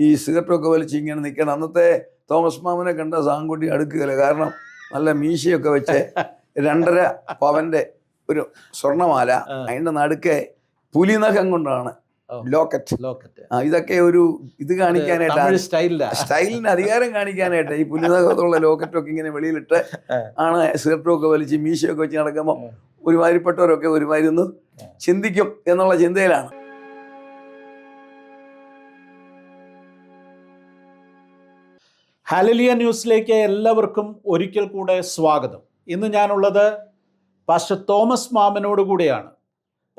ഈ സിഗരറ്റൊക്കെ വലിച്ച് ഇങ്ങനെ നിൽക്കണം. അന്നത്തെ തോമസ് മാമനെ കണ്ട സാങ്കുട്ടി അടുക്കുകയില്ല. കാരണം നല്ല മീശയൊക്കെ വെച്ച് 2.5 പവൻ്റെ ഒരു സ്വർണ്ണമാല, അതിൻ്റെ നടുക്കെ പുലിനഖം കൊണ്ടാണ് ലോക്കറ്റ്. ഇതൊക്കെ ഒരു ഇത് കാണിക്കാനായിട്ടാണ്, സ്റ്റൈലിന് അധികാരം കാണിക്കാനായിട്ട് ഈ പുലിനഖത്തുള്ള ലോക്കറ്റൊക്കെ ഇങ്ങനെ വെളിയിലിട്ട് ആണ് സിഗരറ്റൊക്കെ വലിച്ച് മീശയൊക്കെ വെച്ച് നടക്കുമ്പോൾ ഒരുമാതിരിപ്പെട്ടവരൊക്കെ ഒരുമാതിരി ഒന്ന് ചിന്തിക്കും എന്നുള്ള ചിന്തയിലാണ്. ഹല്ലേലൂയ ന്യൂസിലേക്ക് എല്ലാവർക്കും ഒരിക്കൽ കൂടെ സ്വാഗതം. ഇന്ന് ഞാനുള്ളത് പാസ്റ്റർ തോമസ് മാമനോട് കൂടിയാണ്.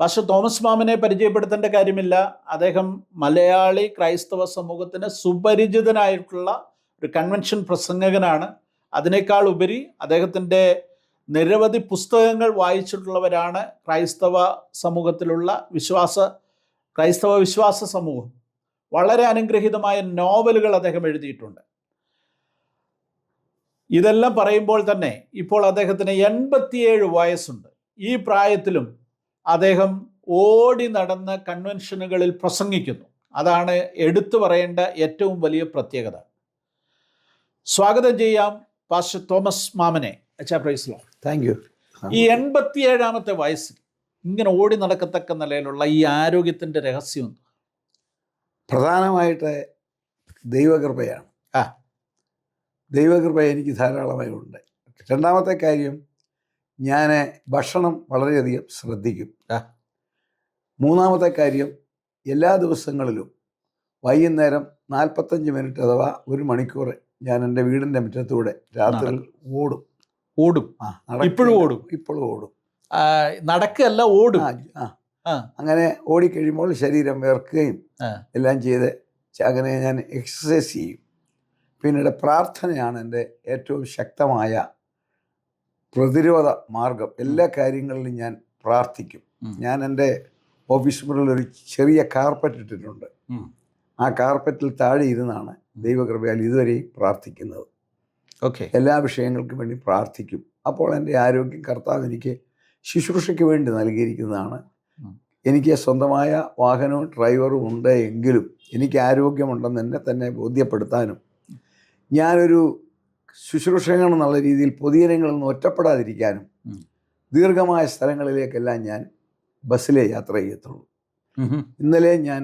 പാസ്റ്റർ തോമസ് മാമനെ പരിചയപ്പെടുത്തേണ്ട കാര്യമില്ല. അദ്ദേഹം മലയാളി ക്രൈസ്തവ സമൂഹത്തിന് സുപരിചിതനായിട്ടുള്ള ഒരു കൺവെൻഷൻ പ്രസംഗകനാണ്. അതിനേക്കാൾ ഉപരി അദ്ദേഹത്തിൻ്റെ നിരവധി പുസ്തകങ്ങൾ വായിച്ചിട്ടുള്ളവരാണ് ക്രൈസ്തവ സമൂഹത്തിലുള്ള ക്രൈസ്തവ വിശ്വാസ സമൂഹം. വളരെ അനുഗ്രഹീതമായ നോവലുകൾ അദ്ദേഹം എഴുതിയിട്ടുണ്ട്. ഇതെല്ലാം പറയുമ്പോൾ തന്നെ ഇപ്പോൾ അദ്ദേഹത്തിന് 87 വയസ്സുണ്ട്. ഈ പ്രായത്തിലും അദ്ദേഹം ഓടി നടന്ന് കൺവെൻഷനുകളിൽ പ്രസംഗിക്കുന്നു. അതാണ് എടുത്തു പറയേണ്ട ഏറ്റവും വലിയ പ്രത്യേകത. സ്വാഗതം ചെയ്യാം പാസ്റ്റർ തോമസ് മാമനെ. Thank you. ഈ 87-ാമത്തെ വയസ്സിൽ ഇങ്ങനെ ഓടി നടക്കത്തക്ക നിലയിലുള്ള ഈ ആരോഗ്യത്തിൻ്റെ രഹസ്യം പ്രധാനമായിട്ട് ദൈവകൃപയാണ്. ദൈവകൃപ എനിക്ക് ധാരാളമായി ഉണ്ട്. രണ്ടാമത്തെ കാര്യം, ഞാൻ ഭക്ഷണം വളരെയധികം ശ്രദ്ധിക്കും. മൂന്നാമത്തെ കാര്യം, എല്ലാ ദിവസങ്ങളിലും വൈകുന്നേരം 45 മിനിറ്റ് അഥവാ 1 മണിക്കൂർ ഞാൻ എൻ്റെ വീടിൻ്റെ മുറ്റത്തൂടെ രാത്രി ഓടും. ഇപ്പോഴും ഓടും. നടക്കല്ല, ഓടും. അങ്ങനെ ഓടിക്കഴിയുമ്പോൾ ശരീരം വിയർക്കുകയും എല്ലാം ചെയ്ത് അങ്ങനെ ഞാൻ എക്സസൈസ് ചെയ്യും. പിന്നീട് പ്രാർത്ഥനയാണ് എൻ്റെ ഏറ്റവും ശക്തമായ പ്രതിരോധ മാർഗം. എല്ലാ കാര്യങ്ങളിലും ഞാൻ പ്രാർത്ഥിക്കും. ഞാൻ എൻ്റെ ഓഫീസ് മുറിയിൽ ഒരു ചെറിയ കാർപ്പറ്റ് ഇട്ടിട്ടുണ്ട്. ആ കാർപ്പറ്റിൽ താഴെ ഇരുന്നാണ് ദൈവകൃപയാൽ ഇതുവരെയും പ്രാർത്ഥിക്കുന്നത്. എല്ലാ വിഷയങ്ങൾക്കും വേണ്ടി പ്രാർത്ഥിക്കും. അപ്പോൾ എൻ്റെ ആരോഗ്യം കർത്താവ് എനിക്ക് ശുശ്രൂഷയ്ക്ക് വേണ്ടി നൽകിയിരിക്കുന്നതാണ്. എനിക്ക് സ്വന്തമായ വാഹനവും ഡ്രൈവറും ഉണ്ട് എങ്കിലും എനിക്ക് ആരോഗ്യമുണ്ടെന്ന് എന്നെ തന്നെ ബോധ്യപ്പെടുത്താനും ഞാനൊരു ശുശ്രൂഷകൻ എന്നുള്ള രീതിയിൽ പൊതുജനങ്ങളിൽ നിന്ന് ഒറ്റപ്പെടാതിരിക്കാനും ദീർഘമായ സ്ഥലങ്ങളിലേക്കെല്ലാം ഞാൻ ബസ്സിലേ യാത്ര ചെയ്യത്തുള്ളൂ. ഇന്നലെ ഞാൻ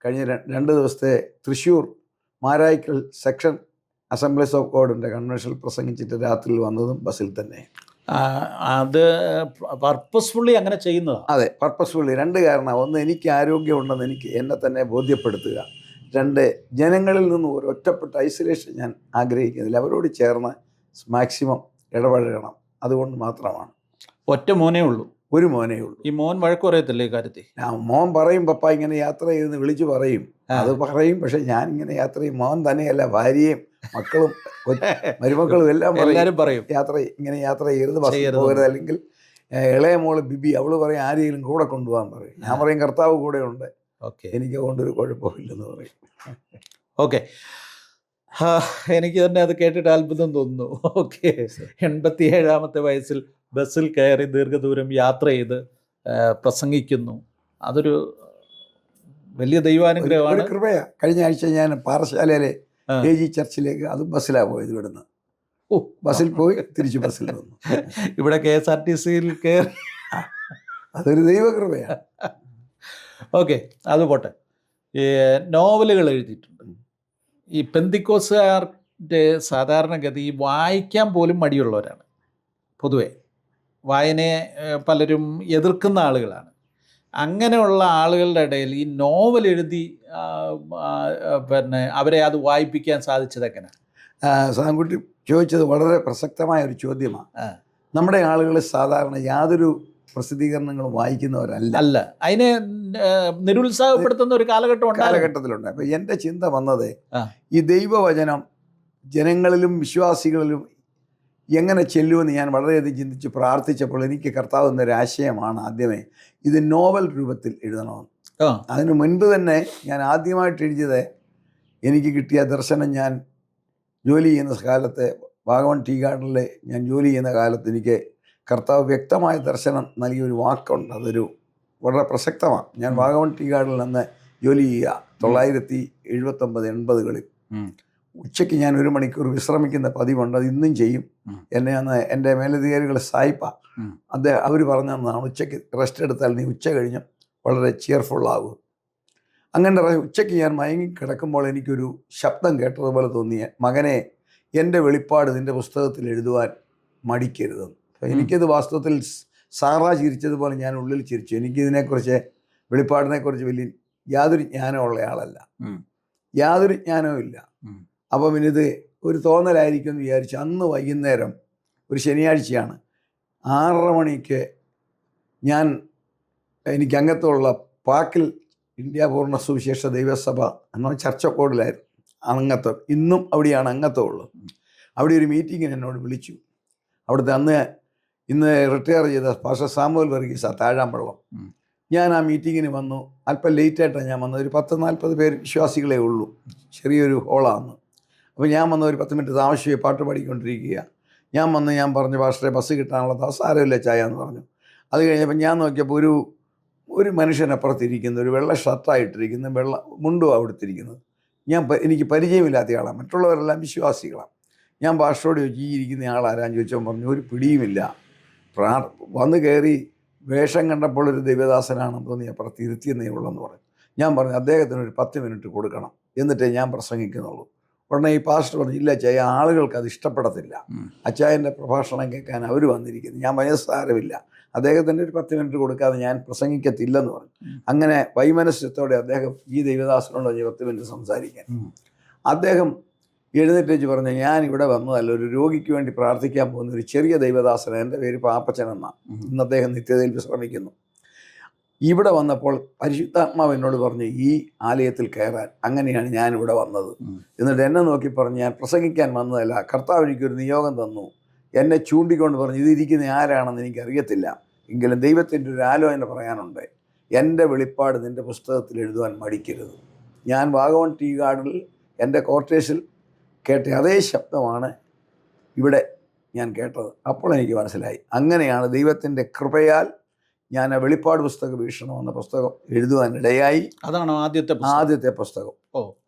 കഴിഞ്ഞ 2 ദിവസത്തെ തൃശ്ശൂർ മാരായിക്കൽ സെക്ഷൻ അസംബ്ലീസ് ഓഫ് ഗോഡിൻ്റെ കൺവെൻഷനിൽ പ്രസംഗിച്ചിട്ട് രാത്രിയിൽ വന്നതും ബസ്സിൽ തന്നെ. അത് പർപ്പസ്ഫുള്ളി അങ്ങനെ ചെയ്യുന്നത്? അതെ, പർപ്പസ്ഫുള്ളി. 2 കാരണം. ഒന്ന്, എനിക്ക് ആരോഗ്യമുണ്ടെന്ന് എനിക്ക് എന്നെ തന്നെ ബോധ്യപ്പെടുത്തുക. 2, ജനങ്ങളിൽ നിന്ന് ഒരു ഒറ്റപ്പെട്ട ഐസൊലേഷൻ ഞാൻ ആഗ്രഹിക്കുന്നില്ല. അവരോട് ചേർന്ന് മാക്സിമം ഇടപഴകണം. അതുകൊണ്ട് മാത്രമാണ്. ഒറ്റ മോനേ ഉള്ളൂ? ഒരു മോനേ ഉള്ളൂ. ഈ മോൻ വഴക്ക് പറയത്തില്ലേ കാര്യത്തിൽ? മോൻ പറയും, പപ്പ ഇങ്ങനെ യാത്ര ചെയ്തെന്ന് വിളിച്ചു പറയും. അത് പറയും. പക്ഷെ ഞാൻ ഇങ്ങനെ യാത്ര ചെയ്യും. മോൻ തന്നെയല്ല, ഭാര്യയും മക്കളും മരുമക്കളും എല്ലാവരും പറയും ഇങ്ങനെ യാത്ര ചെയ്യരുത്, ബസ്സിൽ പോകരുത്. അല്ലെങ്കിൽ ഇളയ മോള് ബിബി, അവള് പറയും ആരെങ്കിലും കൂടെ കൊണ്ടുപോകാൻ പറയും. ഞാൻ പറയും കർത്താവ് കൂടെ ഉണ്ട്, എനിക്ക് കൊണ്ടൊരു കുഴപ്പമില്ലെന്ന് പറയും. ഓക്കെ, എനിക്ക് തന്നെ അത് കേട്ടിട്ട് അത്ഭുതം തോന്നുന്നു. 87-ാമത്തെ വയസ്സിൽ ബസ്സിൽ കയറി ദീർഘദൂരം യാത്ര ചെയ്ത് പ്രസംഗിക്കുന്നു. അതൊരു വലിയ ദൈവാനുഗ്രഹമാണ്, കൃപയാ. കഴിഞ്ഞ ആഴ്ച ഞാൻ പാറശാലയിലെ KG ചർച്ചിലേക്ക് അതും ബസ്സിലാണ് പോയത്. ഇവിടുന്ന് ബസ്സിൽ പോയി തിരിച്ച് ബസ്സിൽ വന്നു. ഇവിടെ KSRTCയിൽ കയറി. അതൊരു ദൈവകൃപയാണ്. ഓക്കെ, അത് പോട്ടെ. നോവലുകൾ എഴുതിയിട്ടുണ്ട്. ഈ പെന്തിക്കോസുകാരുടെ സാധാരണഗതി വായിക്കാൻ പോലും മടിയുള്ളവരാണ്. പൊതുവെ വായനയെ പലരും എതിർക്കുന്ന ആളുകളാണ്. അങ്ങനെയുള്ള ആളുകളുടെ ഇടയിൽ ഈ നോവൽ എഴുതി അവരെ അത് വായിപ്പിക്കാൻ സാധിച്ചത് എങ്ങനെയാണ്? സാങ്കുട്ടി ചോദിച്ചത് വളരെ പ്രസക്തമായ ഒരു ചോദ്യമാണ്. നമ്മുടെ ആളുകൾ സാധാരണ യാതൊരു പ്രസിദ്ധീകരണങ്ങളും വായിക്കുന്നവരല്ല. അതിനെ നിരുത്സാഹപ്പെടുത്തുന്ന ഒരു കാലഘട്ടത്തിലുണ്ട്. അപ്പോൾ എൻ്റെ ചിന്ത വന്നത്, ഈ ദൈവവചനം ജനങ്ങളിലും വിശ്വാസികളിലും എങ്ങനെ ചെല്ലുമെന്ന് ഞാൻ വളരെയധികം ചിന്തിച്ച് പ്രാർത്ഥിച്ചപ്പോൾ എനിക്ക് കർത്താവ് എന്നൊരാശയമാണ് ആദ്യമേ ഇത് നോവൽ രൂപത്തിൽ എഴുതണമെന്ന്. അതിനു മുൻപ് തന്നെ ഞാൻ ആദ്യമായിട്ട് എഴുതിയത്, എനിക്ക് കിട്ടിയ ദർശനം, ഞാൻ ജോലി ചെയ്യുന്ന കാലത്തെ വാഗമൺ ടീ ഗാർഡനിൽ ഞാൻ ജോലി ചെയ്യുന്ന കാലത്ത് എനിക്ക് കർത്താവ് വ്യക്തമായ ദർശനം നൽകിയൊരു വാക്കുണ്ട്. അതൊരു വളരെ പ്രസക്തമാണ്. ഞാൻ വാഗമൺ ടീ ഗാർഡനിൽ നിന്ന് ജോലി ചെയ്യുക 1979-80-കളിൽ ഉച്ചയ്ക്ക് ഞാൻ 1 മണിക്കൂർ വിശ്രമിക്കുന്ന പതിവുണ്ട്. അത് ഇന്നും ചെയ്യും. എന്നെ അന്ന് എൻ്റെ മേലധികാരികൾ സായിപ്പ അവർ പറഞ്ഞു തന്നതാണ്, ഉച്ചയ്ക്ക് റെസ്റ്റ് എടുത്താൽ നീ ഉച്ച കഴിഞ്ഞ് വളരെ ചിയർഫുള്ളാകും. അങ്ങനെ ഉച്ചയ്ക്ക് ഞാൻ മയങ്ങി കിടക്കുമ്പോൾ എനിക്കൊരു ശബ്ദം കേട്ടതുപോലെ തോന്നിയ, മകനെ, എൻ്റെ വെളിപ്പാട് നിൻ്റെ പുസ്തകത്തിൽ എഴുതുവാൻ മടിക്കരുതെന്ന്. അപ്പോൾ എനിക്കത് വാസ്തവത്തിൽ സാറാ ചിരിച്ചതുപോലെ ഞാൻ ഉള്ളിൽ ചിരിച്ചു. എനിക്കിതിനെക്കുറിച്ച്, വെളിപ്പാടിനെക്കുറിച്ച് യാതൊരു ജ്ഞാനമുള്ള ആളല്ല, യാതൊരു ജ്ഞാനവും ഇല്ല. അപ്പം ഇത് ഒരു തോന്നലായിരിക്കും എന്ന് വിചാരിച്ചു. അന്ന് വൈകുന്നേരം, ഒരു ശനിയാഴ്ചയാണ്, 6:30 മണിക്ക് എനിക്ക് അംഗത്വമുള്ള പാക്കിൽ ഇന്ത്യ പൂർണ്ണ സുവിശേഷ ദൈവസഭ എന്ന ചർച്ചക്കോടിലായിരുന്നു അംഗത്വം. ഇന്നും അവിടെയാണ് അംഗത്വമുള്ളത്. അവിടെ ഒരു മീറ്റിങ്ങിന് എന്നോട് വിളിച്ചു. അവിടുത്തെ ഇന്ന് റിട്ടയർ ചെയ്ത പാസ്റ്റർ സാമുവൽ വർഗീസ് താഴാമ്പള്ളം. ഞാൻ ആ മീറ്റിങ്ങിന് വന്നു. അല്പം ലേറ്റായിട്ടാണ് ഞാൻ വന്നത്. ഒരു 10-40 പേര് വിശ്വാസികളേ ഉള്ളൂ. ചെറിയൊരു ഹോളാണ്. അപ്പോൾ ഞാൻ വന്ന ഒരു 10 മിനിറ്റ് താമസിച്ച് പാട്ട് പാടിക്കൊണ്ടിരിക്കുക. ഞാൻ പറഞ്ഞു, പാസ്റ്ററെ ബസ് കിട്ടാനുള്ള സാരമില്ല ചായ എന്ന് പറഞ്ഞു. അത് കഴിഞ്ഞപ്പോൾ ഞാൻ നോക്കിയപ്പോൾ ഒരു മനുഷ്യനപ്പുറത്തിരിക്കുന്നു, ഒരു വെള്ള ഷർട്ടായിട്ടിരിക്കുന്നു, വെള്ള മുണ്ടും അവിടുത്തിരിക്കുന്നത്. എനിക്ക് പരിചയമില്ലാത്ത ആളാണ്. മറ്റുള്ളവരെല്ലാം വിശ്വാസികളാണ്. ഞാൻ പാസ്റ്ററോട് ചോദിച്ചു, ഈ ഇരിക്കുന്ന ആളാരാന്ന് ചോദിച്ചാൽ പറഞ്ഞു, ഒരു പിടിയുമില്ല. വന്ന് കയറി വേഷം കണ്ടപ്പോൾ ഒരു ദൈവദാസനാണെന്ന് തോന്നി അപ്പുറത്ത് ഇരുത്തിയെന്നേ ഉള്ളെന്ന് പറഞ്ഞു. ഞാൻ പറഞ്ഞു, അദ്ദേഹത്തിന് ഒരു 10 മിനിറ്റ് കൊടുക്കണം, എന്നിട്ടേ ഞാൻ പ്രസംഗിക്കുന്നുള്ളൂ. ഉടനെ ഈ പാസ്റ്റർ പറഞ്ഞു, ഇല്ല അച്ചായ, ആളുകൾക്ക് അത് ഇഷ്ടപ്പെടത്തില്ല, അച്ചായൻ്റെ പ്രഭാഷണം കേൾക്കാൻ അവർ വന്നിരിക്കുന്നു. ഞാൻ വയസ്സാരമില്ല, അദ്ദേഹത്തിൻ്റെ ഒരു 10 മിനിറ്റ് കൊടുക്കാതെ ഞാൻ പ്രസംഗിക്കത്തില്ലെന്ന് പറഞ്ഞു. അങ്ങനെ വൈമനസ്യത്തോടെ അദ്ദേഹം ഈ ദൈവദാസനോട് 10 മിനിറ്റ് സംസാരിക്കാൻ. അദ്ദേഹം എഴുന്നേറ്റ് വെച്ച് പറഞ്ഞു, ഞാൻ ഇവിടെ വന്നതല്ല, ഒരു രോഗിക്ക് വേണ്ടി പ്രാർത്ഥിക്കാൻ പോകുന്ന ഒരു ചെറിയ ദൈവദാസന, എൻ്റെ പേര് പാപ്പച്ചൻ എന്നാണ്. ഇന്ന് അദ്ദേഹം നിത്യതയിൽ വിശ്രമിക്കുന്നു. ഇവിടെ വന്നപ്പോൾ പരിശുദ്ധാത്മാവ് എന്നോട് പറഞ്ഞു, ഈ ആലയത്തിൽ കയറാൻ. അങ്ങനെയാണ് ഞാനിവിടെ വന്നത്. എന്നിട്ട് എന്നെ നോക്കി പറഞ്ഞു, ഞാൻ പ്രസംഗിക്കാൻ വന്നതല്ല, കർത്താവ് എനിക്കൊരു നിയോഗം തന്നു. എന്നെ ചൂണ്ടിക്കൊണ്ട് പറഞ്ഞു, ഇതിരിക്കുന്ന ആരാണെന്ന് എനിക്കറിയത്തില്ല, എങ്കിലും ദൈവത്തിൻ്റെ ഒരു ആലോചന പറയാനുണ്ട്. എൻ്റെ വെളിപ്പാട് നിൻ്റെ പുസ്തകത്തിൽ എഴുതുവാൻ മടിക്കരുത്. ഞാൻ വാഗമൺ ടീ ഗാർഡനിൽ എൻ്റെ ക്വാർട്ടേഴ്സിൽ കേട്ട അതേ ശബ്ദമാണ് ഇവിടെ ഞാൻ കേട്ടത്. അപ്പോൾ എനിക്ക് മനസ്സിലായി, അങ്ങനെയാണ് ദൈവത്തിൻ്റെ കൃപയാൽ ഞാൻ ആ വെളിപ്പാട് പുസ്തക വീക്ഷണം എന്ന പുസ്തകം എഴുതുവാനിടയായി. അതാണ് ആദ്യത്തെ പുസ്തകം.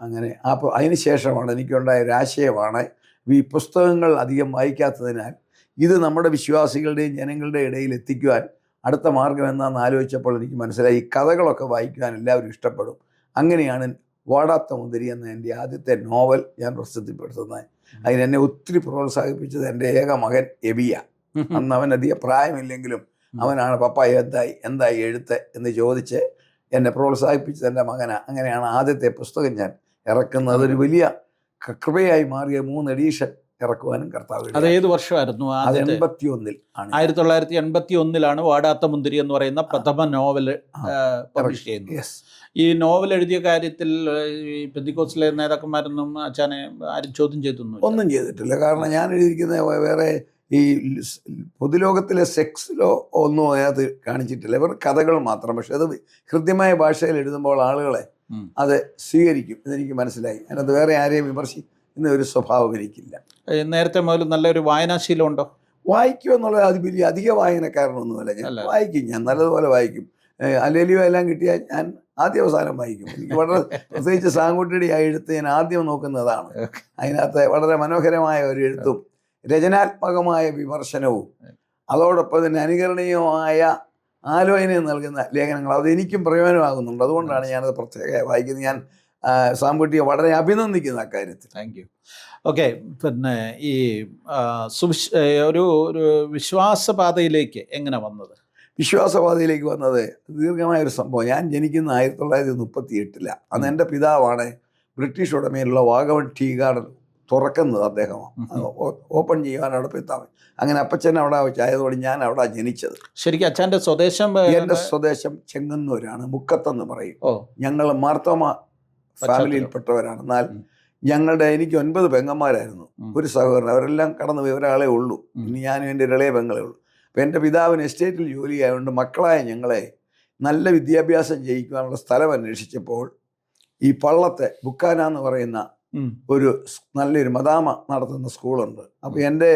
അങ്ങനെ അപ്പോൾ അതിന് ശേഷമാണ് എനിക്കുണ്ടായ ഒരു ആശയമാണ്, ഈ പുസ്തകങ്ങൾ അധികം വായിക്കാത്തതിനാൽ ഇത് നമ്മുടെ വിശ്വാസികളുടെയും ജനങ്ങളുടെ ഇടയിൽ എത്തിക്കുവാൻ അടുത്ത മാർഗം എന്താണെന്ന് ആലോചിച്ചപ്പോൾ എനിക്ക് മനസ്സിലായി, ഈ കഥകളൊക്കെ വായിക്കുവാൻ എല്ലാവരും ഇഷ്ടപ്പെടും. അങ്ങനെയാണ് വാടാത്ത മുന്തിരി എന്ന എൻ്റെ ആദ്യത്തെ നോവൽ ഞാൻ പ്രസിദ്ധപ്പെടുത്തുന്നത്. അതിനെന്നെ ഒത്തിരി പ്രോത്സാഹിപ്പിച്ചത് എൻ്റെ ഏക മകൻ എബിയ. അന്ന് അവൻ അധികം പ്രായമില്ലെങ്കിലും അവനാണ്, പപ്പ എന്തായി എഴുത്ത് എന്ന് ചോദിച്ച് എന്നെ പ്രോത്സാഹിപ്പിച്ചത് എൻ്റെ മകനാണ്. അങ്ങനെയാണ് ആദ്യത്തെ പുസ്തകം ഞാൻ ഇറക്കുന്നത്. അതൊരു വലിയ കൃപയായി മാറിയ 3 എഡീഷൻ ഇറക്കുവാനും കർത്താവ്. അത് ഏത് വർഷമായിരുന്നു? 1981 വാടാത്ത മുന്തിരി എന്ന് പറയുന്ന പ്രഥമ നോവൽ പബ്ലിഷ് ചെയ്യുന്നത്. ഈ നോവൽ എഴുതിയ കാര്യത്തിൽ ഈ പെന്തിക്കോസ്റ്റിലെ നേതാക്കന്മാരൊന്നും അച്ഛനെ ആരും ചോദ്യം ചെയ്തൊന്നും ഒന്നും ചെയ്തിട്ടില്ല. കാരണം ഞാൻ എഴുതിയിരിക്കുന്ന വേറെ ഈ പൊതുലോകത്തിലെ സെക്സിലോ ഒന്നും അതിനകത്ത് കാണിച്ചിട്ടില്ല. ഇവർ കഥകൾ മാത്രം. പക്ഷെ അത് ഹൃദ്യമായ ഭാഷയിൽ എഴുതുമ്പോൾ ആളുകളെ അത് സ്വീകരിക്കും, ഇതെനിക്ക് മനസ്സിലായി. അതിനകത്ത് വേറെ ആരെയും വിമർശിക്കുന്ന ഒരു സ്വഭാവം എനിക്കില്ല. നേരത്തെ മുതൽ നല്ലൊരു വായനാശീലം ഉണ്ടോ? വായിക്കും എന്നുള്ളത് അത് വലിയ അധിക വായനക്കാരനൊന്നുമല്ല. ഞാൻ വായിക്കും, ഞാൻ നല്ലതുപോലെ വായിക്കും. അല്ലെലിയോ എല്ലാം കിട്ടിയാൽ ഞാൻ ആദ്യ അവസാനം വായിക്കും. എനിക്ക് വളരെ പ്രത്യേകിച്ച് സാങ്കുട്ടിയുടെ ആ എഴുത്ത് ഞാൻ ആദ്യം നോക്കുന്നതാണ്. അതിനകത്ത് വളരെ മനോഹരമായ ഒരു എഴുത്തും രചനാത്മകമായ വിമർശനവും അതോടൊപ്പം തന്നെ അനുകരണീയമായ ആലോചനയും നൽകുന്ന ലേഖനങ്ങൾ അതെനിക്കും പ്രയോജനമാകുന്നുണ്ട്. അതുകൊണ്ടാണ് ഞാനത് പ്രത്യേകമായി വായിക്കുന്നത്. ഞാൻ സാമ്പത്തിക വളരെ അഭിനന്ദിക്കുന്നു അക്കാര്യത്തിൽ. Thank you. ഓക്കെ, പിന്നെ ഈ ഒരു വിശ്വാസപാതയിലേക്ക് എങ്ങനെ വന്നത്? വിശ്വാസപാതയിലേക്ക് വന്നത് ദീർഘമായൊരു സംഭവം. ഞാൻ ജനിക്കുന്ന 1938. അന്ന് എൻ്റെ പിതാവാണ് ബ്രിട്ടീഷ് ഉടമയിലുള്ള വാഗമൺ ടീ ഗാർഡൻ തുറക്കുന്നത്. അദ്ദേഹമാണ് ഓപ്പൺ ചെയ്യാൻ അവിടെ പിതാവ്. അങ്ങനെ അപ്പച്ചൻ അവിടെ വെച്ചായതുകൊണ്ട് ഞാൻ അവിടെ ജനിച്ചത്. ശരിക്കും അച്ഛൻ്റെ സ്വദേശം? എൻ്റെ സ്വദേശം ചെങ്ങന്നൂരാണ്, മുക്കത്തെന്ന് പറയും. ഞങ്ങൾ മാർത്തോമ ഫാമിലിയിൽപ്പെട്ടവരാണ്. എന്നാൽ എനിക്ക് 9 പെങ്ങന്മാരായിരുന്നു, ഒരു സഹോദരൻ. അവരെല്ലാം കടന്നുപോയി, ഒരാളെ ഉള്ളൂ. ഇനി ഞാനും എൻ്റെ ഇളയ പെങ്ങളെ ഉള്ളൂ. അപ്പോൾ എൻ്റെ പിതാവിന് എസ്റ്റേറ്റിൽ ജോലി ആയതുകൊണ്ട് മക്കളായ ഞങ്ങളെ നല്ല വിദ്യാഭ്യാസം ചെയ്യിക്കുവാനുള്ള സ്ഥലം അന്വേഷിച്ചപ്പോൾ ഈ പള്ളത്തെ ബുക്കാന എന്ന് പറയുന്ന ഒരു നല്ലൊരു മദാമ നടത്തുന്ന സ്കൂളുണ്ട്. അപ്പോൾ എൻ്റെ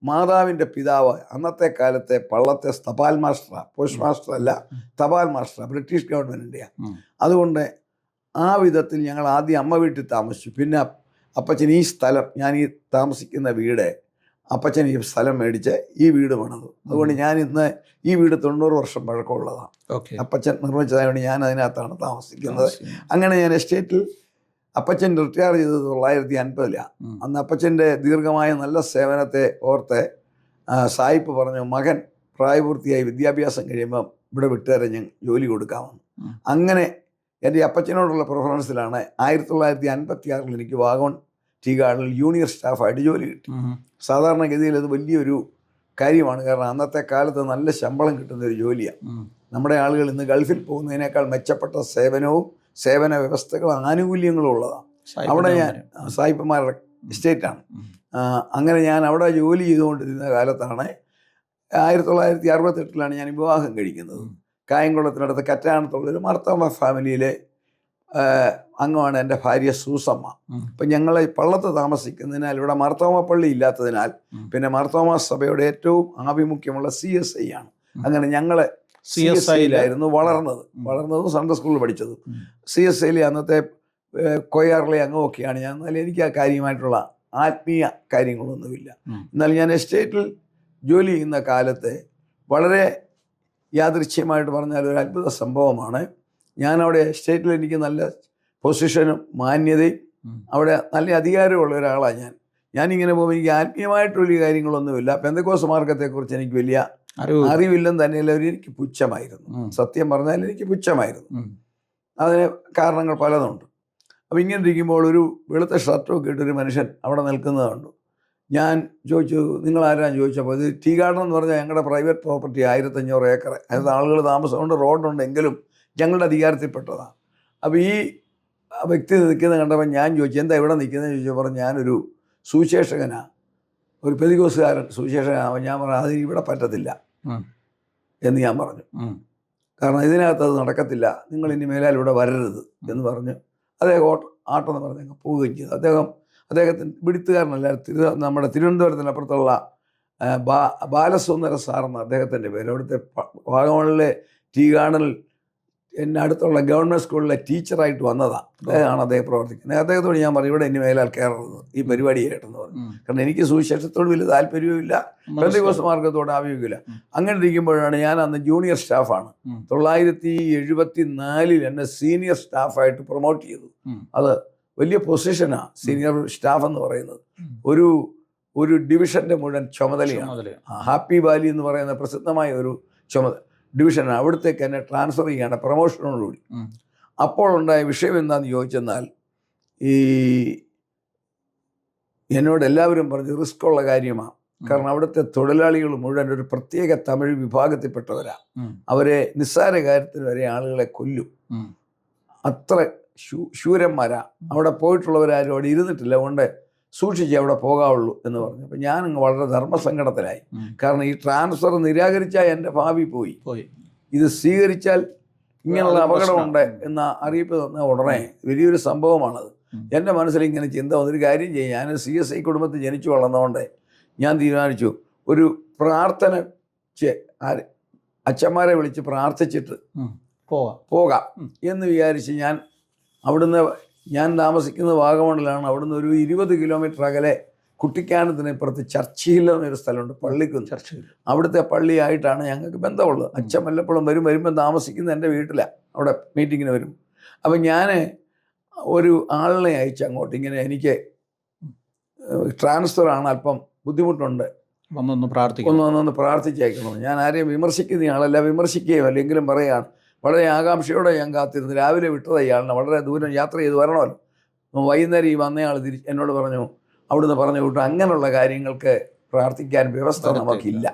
മാതാവിൻ്റെ പിതാവ് അന്നത്തെ കാലത്തെ പള്ളത്തെ തപാൽ മാസ്റ്ററാണ്, പോസ്റ്റ് മാസ്റ്റർ അല്ല, തപാൽ മാസ്റ്ററാണ്, ബ്രിട്ടീഷ് ഗവൺമെൻറ്റിൻ്റെയാണ്. അതുകൊണ്ട് ആ വിധത്തിൽ ഞങ്ങൾ ആദ്യം അമ്മ വീട്ടിൽ താമസിച്ചു. പിന്നെ അപ്പച്ചൻ ഈ സ്ഥലം, ഞാൻ ഈ താമസിക്കുന്ന വീട്, അപ്പച്ചൻ ഈ സ്ഥലം മേടിച്ച് ഈ വീട് പണിതു. അതുകൊണ്ട് ഞാൻ ഇന്ന് ഈ വീട് 90 വർഷം പഴക്കമുള്ളതാണ്. അപ്പച്ചൻ നിർമ്മിച്ചതായതുകൊണ്ട് ഞാൻ അതിനകത്താണ് താമസിക്കുന്നത്. അങ്ങനെ ഞാൻ എസ്റ്റേറ്റിൽ, അപ്പച്ചൻ റിട്ടയർ ചെയ്തത് 1950-ലാണ്. അന്ന് അപ്പച്ചൻ്റെ ദീർഘമായ നല്ല സേവനത്തെ ഓർത്ത് സായിപ്പ് പറഞ്ഞു, മകൻ പ്രായപൂർത്തിയായി വിദ്യാഭ്യാസം കഴിയുമ്പം ഇവിടെ വിട്ടുതരാൻ ഞാൻ ജോലി കൊടുക്കാമെന്ന്. അങ്ങനെ എൻ്റെ അപ്പച്ചനോടുള്ള പ്രിഫറൻസിലാണ് 1956 എനിക്ക് വാഗോൺ ടീ ഗാർഡനിൽ ജൂനിയർ സ്റ്റാഫായിട്ട് ജോലി കിട്ടി. സാധാരണഗതിയിൽ അത് വലിയൊരു കാര്യമാണ്. കാരണം അന്നത്തെ കാലത്ത് നല്ല ശമ്പളം കിട്ടുന്ന ഒരു ജോലിയാണ്. നമ്മുടെ ആളുകൾ ഇന്ന് ഗൾഫിൽ പോകുന്നതിനേക്കാൾ മെച്ചപ്പെട്ട സേവനവും സേവന വ്യവസ്ഥകളും ആനുകൂല്യങ്ങളും ഉള്ളതാണ്. അവിടെ ഞാൻ സായിപ്പന്മാരുടെ എസ്റ്റേറ്റാണ്. അങ്ങനെ ഞാൻ അവിടെ ജോലി ചെയ്തുകൊണ്ടിരുന്ന കാലത്താണ് 1968 ഞാൻ വിവാഹം കഴിക്കുന്നത്. കായംകുളത്തിനടുത്ത് കറ്റാനത്തുള്ളൊരു മാർത്തോമ ഫാമിലിയിലെ അംഗമാണ് എൻ്റെ ഭാര്യ സൂസമ്മ. അപ്പം ഞങ്ങൾ പള്ളത്ത് താമസിക്കുന്നതിനാൽ ഇവിടെ മാർത്തോമ പള്ളി ഇല്ലാത്തതിനാൽ പിന്നെ മാർത്തോമ സഭയുടെ ഏറ്റവും ആഭിമുഖ്യമുള്ള CSI ആണ്. അങ്ങനെ ഞങ്ങൾ CSIയിലായിരുന്നു വളർന്നതും സൺഡേ സ്കൂളിൽ പഠിച്ചതും. CSIയിലെ അന്നത്തെ കൊയ്യാറിലെ അംഗമൊക്കെയാണ് ഞാൻ. എന്നാൽ എനിക്ക് ആ കാര്യമായിട്ടുള്ള ആത്മീയ കാര്യങ്ങളൊന്നുമില്ല. എന്നാൽ ഞാൻ എസ്റ്റേറ്റിൽ ജോലി ചെയ്യുന്ന കാലത്ത് വളരെ യാദൃച്ഛ്യമായിട്ട് പറഞ്ഞാൽ ഒരു അത്ഭുത സംഭവമാണ്. ഞാനവിടെ എസ്റ്റേറ്റിൽ എനിക്ക് നല്ല പൊസിഷനും മാന്യതയും അവിടെ നല്ല അധികാരമുള്ള ഒരാളാണ്. ഞാനിങ്ങനെ പോകുമ്പോൾ എനിക്ക് ആത്മീയമായിട്ടുള്ള കാര്യങ്ങളൊന്നുമില്ല. പെന്തക്കോസ്ത് മാർഗത്തെക്കുറിച്ച് എനിക്ക് വലിയ അറിവില്ലെന്ന് തന്നെയല്ല, എനിക്ക് പുച്ഛമായിരുന്നു. സത്യം പറഞ്ഞാൽ എനിക്ക് പുച്ഛമായിരുന്നു. അതിന് കാരണങ്ങൾ പലതുണ്ട്. അപ്പോൾ ഇങ്ങനെ ഇരിക്കുമ്പോൾ ഒരു വെളുത്ത ഷർട്ടൊക്കെ ഇട്ടൊരു മനുഷ്യൻ അവിടെ നിൽക്കുന്നത് കണ്ടു. ഞാൻ ചോദിച്ചു, നിങ്ങൾ ആരാന്ന് ചോദിച്ചപ്പോൾ ഇത് ടീ ഗാർഡൻ എന്ന് പറഞ്ഞാൽ ഞങ്ങളുടെ പ്രൈവറ്റ് പ്രോപ്പർട്ടി 1500 ഏക്കർ, അതിനകത്ത് ആളുകൾ താമസമുണ്ട്, റോഡുണ്ടെങ്കിലും ഞങ്ങളുടെ അധികാരത്തിൽപ്പെട്ടതാണ്. അപ്പോൾ ഈ വ്യക്തി നിൽക്കുന്നത് കണ്ടപ്പോൾ ഞാൻ ചോദിച്ചു, എന്താ ഇവിടെ നിൽക്കുന്നത് ചോദിച്ചപ്പോൾ ഞാനൊരു സുവിശേഷകനാണ്, ഒരു പെന്തക്കോസ്തുകാരൻ സുവിശേഷകനാണ്. ഞാൻ പറഞ്ഞു അത് ഇവിടെ പറ്റത്തില്ല എന്ന് ഞാൻ പറഞ്ഞു. കാരണം ഇതിനകത്ത് അത് നടക്കത്തില്ല, നിങ്ങൾ ഇനി മേലാൽ ഇവിടെ വരരുത് എന്ന് പറഞ്ഞ് അദ്ദേഹം ആട്ടെന്ന് പറഞ്ഞ് പോവുകയും ചെയ്തു. അദ്ദേഹത്തിന് പിടുത്തുകാരനല്ല, നമ്മുടെ തിരുവനന്തപുരത്തിനപ്പുറത്തുള്ള ബാലസുന്ദര സാറെന്ന് അദ്ദേഹത്തിൻ്റെ പേര്. അവിടുത്തെ വാഗമണിലെ ടീ ഗാർഡനിൽ എന്നെ അടുത്തുള്ള ഗവൺമെൻറ് സ്കൂളിലെ ടീച്ചറായിട്ട് വന്നതാണ്. അദ്ദേഹം പ്രവർത്തിക്കുന്നത്. അദ്ദേഹത്തോട് ഞാൻ പറഞ്ഞു ഇവിടെ ഇനി മേലാൽ കയറരുത് ഈ പരിപാടിയായിട്ടെന്ന് പറഞ്ഞു. കാരണം എനിക്ക് സുവിശേഷത്തോട് വലിയ താല്പര്യവുമില്ല, പെന്തക്കോസ്ത് മാർഗത്തോട് ആവശ്യമില്ല. അങ്ങനെ ഇരിക്കുമ്പോഴാണ് ഞാൻ അന്ന് ജൂനിയർ സ്റ്റാഫാണ്. 1974 എന്നെ സീനിയർ സ്റ്റാഫായിട്ട് പ്രൊമോട്ട് ചെയ്തു. അത് വലിയ പൊസിഷനാണ് സീനിയർ സ്റ്റാഫ് എന്ന് പറയുന്നത്. ഒരു ഡിവിഷൻ്റെ മുഴുവൻ ചുമതലയാണ്. ഹാപ്പി വാലി എന്ന് പറയുന്ന പ്രസിദ്ധമായ ഒരു ഡിവിഷനാണ്. അവിടത്തേക്ക് എന്നെ ട്രാൻസ്ഫർ ചെയ്യുകയാണ് പ്രൊമോഷനോടുകൂടി. അപ്പോഴുണ്ടായ വിഷയം എന്താണെന്ന് ചോദിച്ചെന്നാൽ, ഈ എന്നോട് എല്ലാവരും പറഞ്ഞു റിസ്ക് ഉള്ള കാര്യമാണ്. കാരണം അവിടുത്തെ തൊഴിലാളികൾ മുഴുവൻ ഒരു പ്രത്യേക തമിഴ് വിഭാഗത്തിൽപ്പെട്ടവരാണ്. അവരെ നിസ്സാര കാര്യത്തിൽ വരെ ആളുകളെ കൊല്ലും. അത്ര ശൂരന്മാരാ. അവിടെ പോയിട്ടുള്ളവരാരും അവിടെ ഇരുന്നിട്ടില്ല, അതുകൊണ്ട് സൂക്ഷിച്ച് അവിടെ പോകാവുള്ളൂ എന്ന് പറഞ്ഞു. അപ്പം ഞാനങ്ങ് വളരെ ധർമ്മസങ്കടത്തിലായി. കാരണം ഈ ട്രാൻസ്ഫർ നിരാകരിച്ചാൽ എൻ്റെ ഭാവി പോയി, ഇത് സ്വീകരിച്ചാൽ ഇങ്ങനെയുള്ള അപകടമുണ്ട് എന്ന അറിയിപ്പ് തന്ന ഉടനെ വലിയൊരു സംഭവമാണത്. എൻ്റെ മനസ്സിൽ ഇങ്ങനെ ചിന്ത വന്നൊരു കാര്യം ചെയ്യും. ഞാൻ CSI കുടുംബത്തിൽ ജനിച്ചു വളർന്നതുകൊണ്ട് ഞാൻ തീരുമാനിച്ചു ഒരു പ്രാർത്ഥന അച്ഛന്മാരെ വിളിച്ച് പ്രാർത്ഥിച്ചിട്ട് പോകാം എന്ന് വിചാരിച്ച് ഞാൻ താമസിക്കുന്നത് വാഗമണിലാണ്. അവിടുന്ന് ഒരു 20 കിലോമീറ്റർ അകലെ കുട്ടിക്കാനത്തിനപ്പുറത്ത് ചർച്ചിൽ എന്നൊരു സ്ഥലമുണ്ട്, പള്ളിക്കുന്ന്. ചർച്ചിൽ അവിടുത്തെ പള്ളിയായിട്ടാണ് ഞങ്ങൾക്ക് ബന്ധമുള്ളത്. അച്ഛൻ വല്ലപ്പോഴും വരുമ്പം താമസിക്കുന്നത് എൻ്റെ വീട്ടിലാണ്, അവിടെ മീറ്റിങ്ങിന് വരും. അപ്പം ഞാൻ ഒരു ആളിനെ അയച്ച് അങ്ങോട്ട്, ഇങ്ങനെ എനിക്ക് ട്രാൻസ്ഫറാണ്, അല്പം ബുദ്ധിമുട്ടുണ്ട്, ഒന്നൊന്ന് പ്രാർത്ഥിച്ചയക്കണം. ഞാൻ ആരെയും വിമർശിക്കുന്ന ആളല്ല, വിമർശിക്കുകയും അല്ലെങ്കിലും പറയുകയാണ്. വളരെ ആകാംക്ഷയോടെ ഞാൻ കാത്തിരുന്നു. രാവിലെ വിട്ടത് ഇയാളിനെ, വളരെ ദൂരം യാത്ര ചെയ്ത് വരണമല്ലോ. വൈകുന്നേരം ഈ വന്നയാൾ എന്നോട് പറഞ്ഞു, അവിടുന്ന് പറഞ്ഞു വിട്ടു, അങ്ങനെയുള്ള കാര്യങ്ങൾക്ക് പ്രാർത്ഥിക്കാൻ വ്യവസ്ഥ നമുക്കില്ല.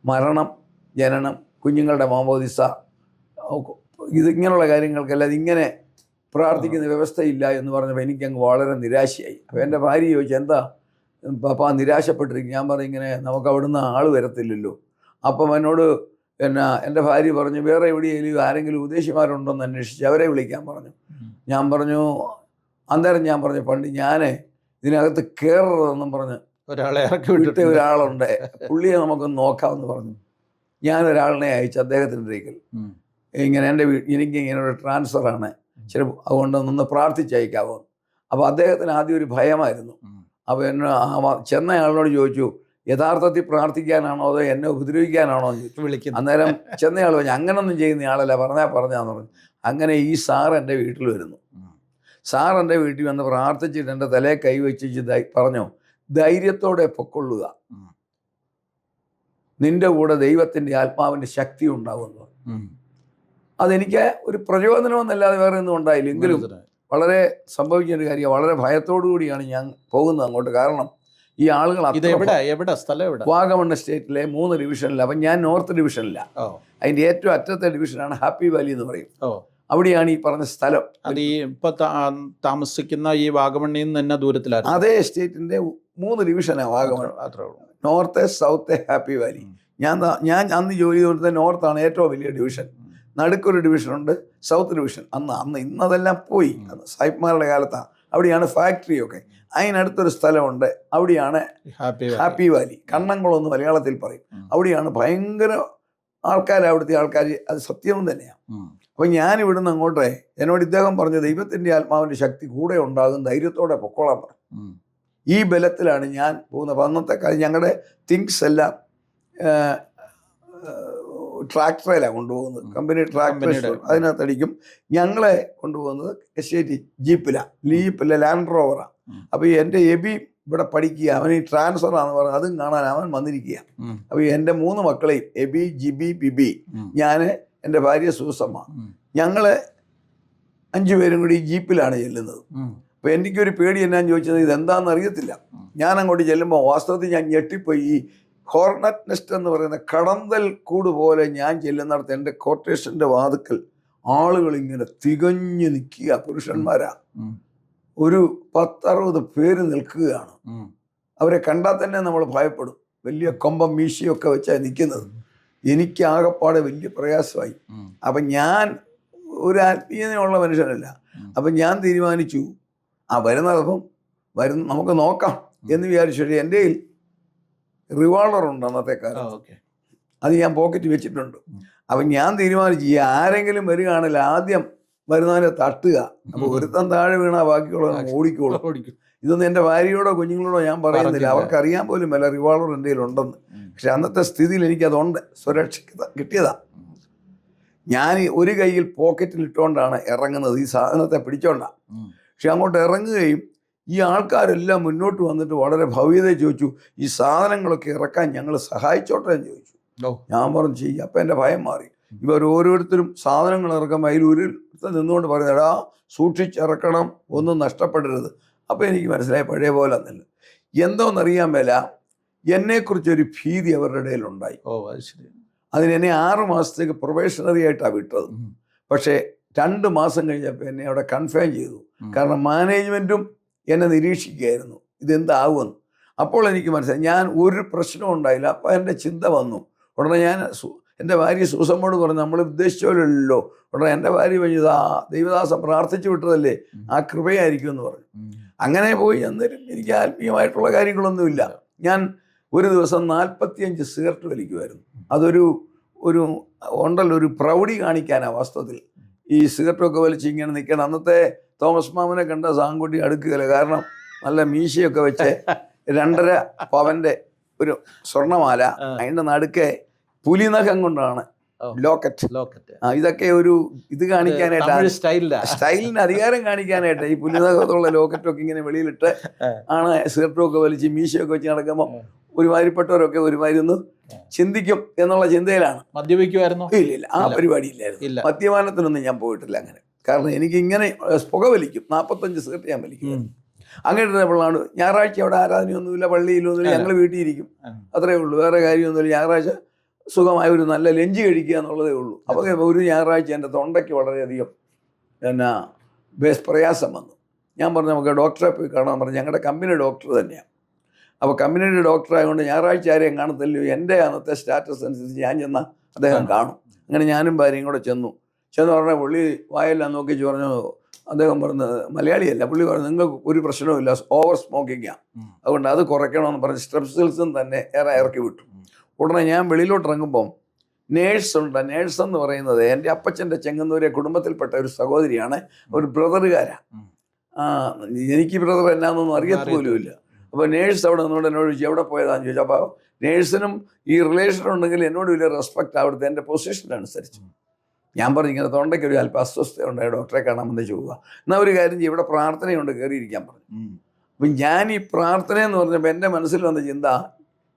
മരണം, ജനനം, കുഞ്ഞുങ്ങളുടെ മാമോദിസ, ഇങ്ങനെയുള്ള കാര്യങ്ങൾക്കല്ലാതെ ഇങ്ങനെ പ്രാർത്ഥിക്കുന്ന വ്യവസ്ഥയില്ല എന്ന് പറഞ്ഞപ്പോൾ എനിക്കങ്ങ് വളരെ നിരാശയായി. അപ്പോൾ എൻ്റെ ഭാര്യ ചോദിച്ചു, എന്താ പാപ്പാ നിരാശപ്പെട്ടിരിക്കും? ഞാൻ പറഞ്ഞു, ഇങ്ങനെ നമുക്ക് അവിടുന്ന് ആൾ വരത്തില്ലല്ലോ. അപ്പം എന്നോട് എൻ്റെ ഭാര്യ പറഞ്ഞു, വേറെ എവിടെയെങ്കിലും ആരെങ്കിലും ഉദ്ദേശിമാരുണ്ടോയെന്ന് അന്വേഷിച്ച് അവരെ വിളിക്കാൻ പറഞ്ഞു. ഞാൻ പറഞ്ഞു, അന്നേരം ഞാൻ പറഞ്ഞു, പണ്ട് ഞാൻ ഇതിനകത്ത് കയറരുതെന്നും പറഞ്ഞ് ഒരാളെ ഇറക്കി വിട്ടിട്ട് ഒരാളുണ്ട്, പുള്ളിയെ നമുക്കൊന്ന് നോക്കാമെന്ന് പറഞ്ഞു. ഞാനൊരാളിനെ അയച്ചു അദ്ദേഹത്തിൻ്റെ അടുക്കൽ. ഇങ്ങനെ എനിക്ക് ഇങ്ങനെ ഒരു ട്രാൻസ്ഫറാണ്, ചില അതുകൊണ്ട് നിന്ന് പ്രാർത്ഥിച്ചയക്കാവോ. അപ്പോൾ അദ്ദേഹത്തിന് ആദ്യം ഒരു ഭയമായിരുന്നു. അപ്പോൾ എന്നെ ചെന്ന ആളിനോട് ചോദിച്ചു, യഥാർത്ഥത്തിൽ പ്രാർത്ഥിക്കാനാണോ അതോ എന്നെ ഉപദ്രവിക്കാനാണോ എന്ന് ചോദിച്ചു. വിളിക്കുന്നു. അന്നേരം ചെന്നയാൾ പറഞ്ഞു, അങ്ങനൊന്നും ചെയ്യുന്ന ആളല്ല, പറഞ്ഞാന്ന് പറഞ്ഞു. അങ്ങനെ ഈ സാർ എൻ്റെ വീട്ടിൽ വരുന്നു. സാർ എൻ്റെ വീട്ടിൽ വന്ന് പ്രാർത്ഥിച്ചിട്ട് എൻ്റെ തലയെ കൈവച്ചിട്ട് പറഞ്ഞു, ധൈര്യത്തോടെ പൊക്കൊള്ളുക, നിന്റെ കൂടെ ദൈവത്തിൻ്റെ ആത്മാവിൻ്റെ ശക്തി ഉണ്ടാകുമെന്ന്. അതെനിക്ക് ഒരു പ്രചോദനമെന്നല്ലാതെ വേറെ ഒന്നും ഉണ്ടായില്ല. എങ്കിലും വളരെ സംഭവിക്കുന്ന ഒരു കാര്യം, വളരെ ഭയത്തോടു കൂടിയാണ് ഞാൻ പോകുന്നത് അങ്ങോട്ട്. കാരണം ഈ ആളുകൾ വാഗമൺ സ്റ്റേറ്റിലെ 3 ഡിവിഷനിൽ. അപ്പം ഞാൻ നോർത്ത് ഡിവിഷനിലാണ്. അതിൻ്റെ ഏറ്റവും അറ്റത്തെ ഡിവിഷനാണ് ഹാപ്പി വാലി എന്ന് പറയും. അവിടെയാണ് ഈ പറഞ്ഞ സ്ഥലം. അത് ഈ ഇപ്പൊ താമസിക്കുന്ന ഈ വാഗമണ്ണിൽ നിന്ന് തന്നെ ദൂരത്തിലാണ്. അതേ സ്റ്റേറ്റിന്റെ 3 ഡിവിഷനാണ് Vagamon. North, south, happy valley. ഞാൻ അന്ന് ജോലി ചെയ്തിരുന്നത് നോർത്താണ് ഏറ്റവും വലിയ ഡിവിഷൻ. നടുക്കൊരു ഡിവിഷനുണ്ട്, സൗത്ത് ഡിവിഷൻ. ഇന്നതെല്ലാം പോയി. സായിപ്പ്മാരുടെ കാലത്താണ്. അവിടെയാണ് ഫാക്ടറിയൊക്കെ. അതിനടുത്തൊരു സ്ഥലമുണ്ട്, അവിടെയാണ് ഹാപ്പി വാലി. കണ്ണംകുളമെന്ന് മലയാളത്തിൽ പറയും. അവിടെയാണ് ഭയങ്കര ആൾക്കാർ, അവിടുത്തെ ആൾക്കാർ. അത് സത്യവും തന്നെയാണ്. അപ്പം ഞാൻ ഇവിടുന്ന് അങ്ങോട്ടേ എന്നോട് ഇദ്ദേഹം പറഞ്ഞു, ദൈവത്തിൻ്റെ ആത്മാവിൻ്റെ ശക്തി കൂടെ ഉണ്ടാകും, ധൈര്യത്തോടെ പൊക്കോളാൻ പറഞ്ഞു. ഈ ബലത്തിലാണ് ഞാൻ പോകുന്നത്. അന്നത്തെ കാലം ഞങ്ങളുടെ തിങ്സ് എല്ലാം ട്രാക്ടറിലാണ് കൊണ്ടുപോകുന്നത്. കമ്പനി ട്രാക്ടർ അതിനകത്തടിക്കും. ഞങ്ങളെ കൊണ്ടുപോകുന്നത് എസ്റ്റേറ്റ് ജീപ്പിലെ ലാൻഡ് റോവറാണ്. അപ്പോൾ എൻ്റെ എബി ഇവിടെ പഠിക്കുക, അവൻ ഈ ട്രാൻസ്ഫറാന്ന് പറഞ്ഞത് അതും കാണാൻ അവൻ വന്നിരിക്കുക. അപ്പോൾ എൻ്റെ 3 മക്കളെയും, എബി, ജിബി, ബിബി, ഞാൻ, എൻ്റെ ഭാര്യ സൂസമ്മ, ഞങ്ങൾ 5 പേരും കൂടി ജീപ്പിലാണ് ചെല്ലുന്നത്. അപ്പോൾ എനിക്കൊരു പേടി എന്നാന്ന് ചോദിച്ചത്, ഇതെന്താണെന്ന് അറിയത്തില്ല. ഞാൻ അങ്ങോട്ട് ചെല്ലുമ്പോൾ വാസ്തവത്തിൽ ഞാൻ ഞെട്ടിപ്പോയി. ഈ ഹോർണറ്റ് നെസ്റ്റ് എന്ന് പറയുന്ന കടന്തൽ കൂട് പോലെ ഞാൻ ചെല്ലുന്നിടത്ത് എൻ്റെ ക്വാർട്ടേഴ്സിൻ്റെ വാതുക്കൽ ആളുകൾ ഇങ്ങനെ തികഞ്ഞു നിൽക്കുക. പുരുഷന്മാരാ, ഒരു 10-60 പേര് നിൽക്കുകയാണ്. അവരെ കണ്ടാൽ തന്നെ നമ്മൾ ഭയപ്പെടും. വലിയ കൊമ്പം മീശയൊക്കെ വെച്ചാണ് നിൽക്കുന്നത്. എനിക്ക് ആകെപ്പാടെ വലിയ പ്രയാസമായി. അപ്പം ഞാൻ ഒരു ആത്മീയതയുള്ള മനുഷ്യനല്ല. അപ്പം ഞാൻ തീരുമാനിച്ചു, വരുന്നതപ്പം നമുക്ക് നോക്കാം എന്ന് വിചാരിച്ചു. എൻ്റെ റിവാൾവർ ഉണ്ട് അന്നത്തെ കാലം. അത് ഞാൻ പോക്കറ്റ് വെച്ചിട്ടുണ്ട്. അപ്പം ഞാൻ തീരുമാനിച്ചു, ആരെങ്കിലും വരികയാണെങ്കിൽ ആദ്യം വരുന്നവനെ തട്ടുക. അപ്പോൾ ഒരുത്തൻ താഴെ വീണാൽ ബാക്കിയുള്ളവൻ ഓടിക്കോളും. ഇതൊന്നും എൻ്റെ ഭാര്യയോടോ കുഞ്ഞുങ്ങളോടോ ഞാൻ പറയുന്നില്ല, അവർക്കറിയാൻ പോലും അല്ല റിവാൾവർ എൻ്റെ കയ്യിലുണ്ടെന്ന്. പക്ഷെ അന്നത്തെ സ്ഥിതിയിൽ എനിക്കതുണ്ട്, സുരക്ഷിത കിട്ടിയതാണ്. ഞാൻ ഒരു കയ്യിൽ പോക്കറ്റിൽ ഇട്ടുകൊണ്ടാണ് ഇറങ്ങുന്നത്, ഈ സാധനത്തെ പിടിച്ചോണ്ടാണ്. പക്ഷെ അങ്ങോട്ട് ഇറങ്ങുകയും ഈ ആൾക്കാരെല്ലാം മുന്നോട്ട് വന്നിട്ട് വളരെ ഭവ്യതയെ ചോദിച്ചു, ഈ സാധനങ്ങളൊക്കെ ഇറക്കാൻ ഞങ്ങൾ സഹായിച്ചോട്ടെ എന്ന് ചോദിച്ചു. ഞാൻ പറഞ്ഞു ചെയ്യും. അപ്പം എൻ്റെ ഭയം മാറി. ഇവർ ഓരോരുത്തരും സാധനങ്ങൾ ഇറക്കുമ്പോൾ അതിൽ ഒരു നിന്നുകൊണ്ട് പറയുന്നത്, എടാ സൂക്ഷിച്ചിറക്കണം, ഒന്നും നഷ്ടപ്പെടരുത്. അപ്പോൾ എനിക്ക് മനസ്സിലായി പഴയ പോലെ ഒന്നല്ല. എന്തോന്നറിയാൻ മേല, എന്നെക്കുറിച്ചൊരു ഭീതി അവരുടെ ഇടയിലുണ്ടായി. അതിനെന്നെ 6 മാസത്തേക്ക് പ്രൊബേഷണറി ആയിട്ടാണ് വിട്ടത്. പക്ഷേ 2 മാസം കഴിഞ്ഞപ്പോൾ എന്നെ അവിടെ കൺഫേം ചെയ്തു. കാരണം മാനേജ്മെൻറ്റും എന്നെ നിരീക്ഷിക്കുകയായിരുന്നു, ഇതെന്താവുമെന്ന്. അപ്പോൾ എനിക്ക് മനസ്സിലായി ഞാൻ ഒരു പ്രശ്നവും ഉണ്ടായില്ല. അപ്പോൾ എൻ്റെ ചിന്ത വന്നു. ഉടനെ ഞാൻ എൻ്റെ ഭാര്യ സൂസമ്മോട് പറഞ്ഞു, നമ്മൾ ഉദ്ദേശിച്ചോലല്ലോ. ഉടനെ എൻ്റെ ഭാര്യ പറഞ്ഞു, ദൈവദാസം പ്രാർത്ഥിച്ചു വിട്ടതല്ലേ, ആ കൃപയായിരിക്കും എന്ന് പറഞ്ഞു. അങ്ങനെ പോയി. അന്നേരം എനിക്ക് ആത്മീയമായിട്ടുള്ള കാര്യങ്ങളൊന്നുമില്ല. ഞാൻ ഒരു ദിവസം 45 സിഗരറ്റ് വലിക്കുമായിരുന്നു. അതൊരു ഒരു പ്രൗഢി കാണിക്കാനാണ് വാസ്തവത്തിൽ. ഈ സിഗരറ്റൊക്കെ വലിച്ച് ഇങ്ങനെ നിൽക്കണം. അന്നത്തെ തോമസ് മാമനെ കണ്ട സാങ്കുട്ടി അടുക്കുകയില്ല. കാരണം നല്ല മീശയൊക്കെ വെച്ച് 2.5 പവൻ്റെ ഒരു സ്വർണ്ണമാല, അതിൻ്റെ നടുക്കെ പുലിനഖം കൊണ്ടാണ് ലോക്കറ്റ്. ഇതൊക്കെ ഒരു ഇത് കാണിക്കാനായിട്ട്, സ്റ്റൈലിന് അധികാരം കാണിക്കാനായിട്ട് ഈ പുലിനഖത്തുള്ള ലോക്കറ്റൊക്കെ ഇങ്ങനെ വെളിയിലിട്ട് ആണ് സിഗരറ്റൊക്കെ വലിച്ച് മീശയൊക്കെ വെച്ച് നടക്കുമ്പോൾ ഒരുമാതിരിപ്പെട്ടവരൊക്കെ ഒരുമാതിരി ഒന്ന് ചിന്തിക്കും എന്നുള്ള ചിന്തയിലാണ്. മദ്യപിക്കുമായിരുന്നു? ഇല്ല, ആ പരിപാടി ഇല്ലായിരുന്നു. മദ്യപാനത്തിനൊന്നും ഞാൻ പോയിട്ടില്ല അങ്ങനെ. കാരണം എനിക്ക് ഇങ്ങനെ പുക വലിക്കും, 45 സിഗരറ്റ് ഞാൻ വലിക്കും. അങ്ങനെ ഇരുന്നപ്പോഴാണ് ഞായറാഴ്ച അവിടെ ആരാധനയൊന്നുമില്ല, പള്ളിയിലൊന്നുമില്ല, ഞങ്ങൾ വീട്ടിൽ ഇരിക്കും, അത്രേ ഉള്ളൂ. വേറെ കാര്യമൊന്നുമില്ല. ഞായറാഴ്ച സുഖമായ ഒരു നല്ല ലഞ്ച് കഴിക്കുക എന്നുള്ളതേ ഉള്ളൂ. അപ്പോൾ ഒരു ഞായറാഴ്ച എൻ്റെ തൊണ്ടയ്ക്ക് വളരെയധികം പ്രയാസം വന്നു. ഞാൻ പറഞ്ഞു, നമുക്ക് ഡോക്ടറെ പോയി കാണാൻ പറഞ്ഞു. ഞങ്ങളുടെ കമ്പനി ഡോക്ടർ തന്നെയാണ്. അപ്പോൾ കമ്പനിയുടെ ഡോക്ടറായതുകൊണ്ട് ഞായറാഴ്ച ആരെയും കാണത്തില്ലയോ. എൻ്റെ അന്നത്തെ സ്റ്റാറ്റസ് അനുസരിച്ച് ഞാൻ ചെന്നാൽ അദ്ദേഹം കാണും. അങ്ങനെ ഞാനും ഭാര്യയും കൂടെ ചെന്ന് പറഞ്ഞാൽ പുള്ളി വായെല്ലാം നോക്കിച്ച് പറഞ്ഞു, അദ്ദേഹം പറഞ്ഞത് മലയാളിയല്ല, പുള്ളി പറഞ്ഞു, നിങ്ങൾക്ക് ഒരു പ്രശ്നവുമില്ല, ഓവർ സ്മോക്കിങ്ങാണ്, അതുകൊണ്ട് അത് കുറയ്ക്കണമെന്ന് പറഞ്ഞ് സ്ട്രെപ്സിൽസും തന്നെ ഇറക്കി വിട്ടു. ഉടനെ ഞാൻ വെളിയിലോട്ട് ഇറങ്ങുമ്പം നേഴ്സുണ്ട്. നേഴ്സ് എന്ന് പറയുന്നത് എൻ്റെ അപ്പച്ചൻ്റെ ചെങ്ങന്നൂരെ കുടുംബത്തിൽപ്പെട്ട ഒരു സഹോദരിയാണ്, ഒരു ബ്രദറുകാരാണ്. എനിക്ക് ബ്രദർ എന്നാന്നൊന്നും അറിയത്തുപോലുമില്ല. അപ്പോൾ നേഴ്സ് അവിടെ നിന്നോട് എന്നോട് ചോദിച്ചു എവിടെ പോയതാന്ന് ചോദിച്ചു. അപ്പോൾ നേഴ്സിനും ഈ റിലേഷൻ ഉണ്ടെങ്കിൽ എന്നോട് വലിയ റെസ്പെക്റ്റ് അവിടുത്തെ എൻ്റെ പൊസിഷനനുസരിച്ച്. ഞാൻ പറഞ്ഞു ഇങ്ങനെ തൊണ്ടയ്ക്ക് ഒരു അല്പം അസ്വസ്ഥയുണ്ടായി, ഡോക്ടറെ കാണാൻ വന്നിച്ച് പോവുക. എന്നാൽ ഒരു കാര്യം ചെയ്യും, ഇവിടെ പ്രാർത്ഥനയുണ്ട്, കയറിയിരിക്കാൻ പറഞ്ഞു. അപ്പം ഞാൻ ഈ പ്രാർത്ഥനയെന്ന് പറഞ്ഞപ്പോൾ എൻ്റെ മനസ്സിൽ വന്ന ചിന്ത,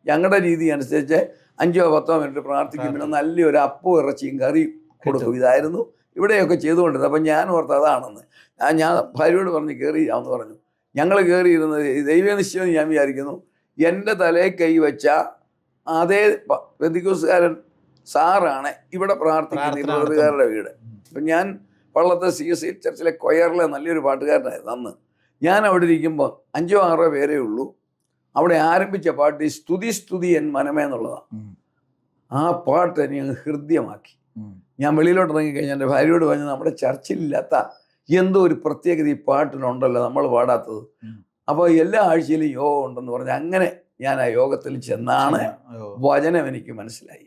ഞങ്ങളുടെ രീതി അനുസരിച്ച് 5-10 മിനിറ്റ് പ്രാർത്ഥിക്കുമ്പോൾ നല്ലൊരു അപ്പവും ഇറച്ചിയും കറി കൊടുക്കും. ഇതായിരുന്നു ഇവിടെയൊക്കെ ചെയ്തുകൊണ്ടിരുന്നത്. അപ്പം ഞാൻ ഓർത്ത് അതാണെന്ന്. ഞാൻ ഭാര്യയോട് പറഞ്ഞ് കയറിയാമെന്ന് പറഞ്ഞു. ഞങ്ങൾ കയറിയിരുന്നത് ദൈവനിശ്ചയം ഞാൻ വിചാരിക്കുന്നു. എൻ്റെ തലയിൽ കൈ വെച്ച അതേ പെന്തിക്കോസ്തുകാരൻ സാറാണ് ഇവിടെ പ്രാർത്ഥിക്കുന്നത് വീട്. അപ്പം ഞാൻ പള്ളത്തെ CSC ചർച്ചിലെ കൊയറിലെ നല്ലൊരു പാട്ടുകാരനായിരുന്നു അന്ന്. ഞാൻ അവിടെ ഇരിക്കുമ്പോൾ 5-6 പേരേ ഉള്ളൂ. അവിടെ ആരംഭിച്ച പാട്ട് സ്തുതി സ്തുതി എൻ മനമേ എന്നുള്ളതാണ്. ആ പാട്ട് എന്നെ അങ്ങ് ഹൃദ്യമാക്കി. ഞാൻ വെളിയിലോട്ട് ഇറങ്ങിക്കഴിഞ്ഞാൽ എൻ്റെ ഭാര്യയോട് പറഞ്ഞു, നമ്മുടെ ചർച്ചിലില്ലാത്ത എന്തോ ഒരു പ്രത്യേകത ഈ പാട്ടിനുണ്ടല്ലോ, നമ്മൾ പാടാത്തത്. അപ്പോൾ എല്ലാ ആഴ്ചയിലും യോഗ ഉണ്ടെന്ന് പറഞ്ഞ് അങ്ങനെ ഞാൻ ആ യോഗത്തിൽ ചെന്നാണ് വചനം എനിക്ക് മനസ്സിലായി.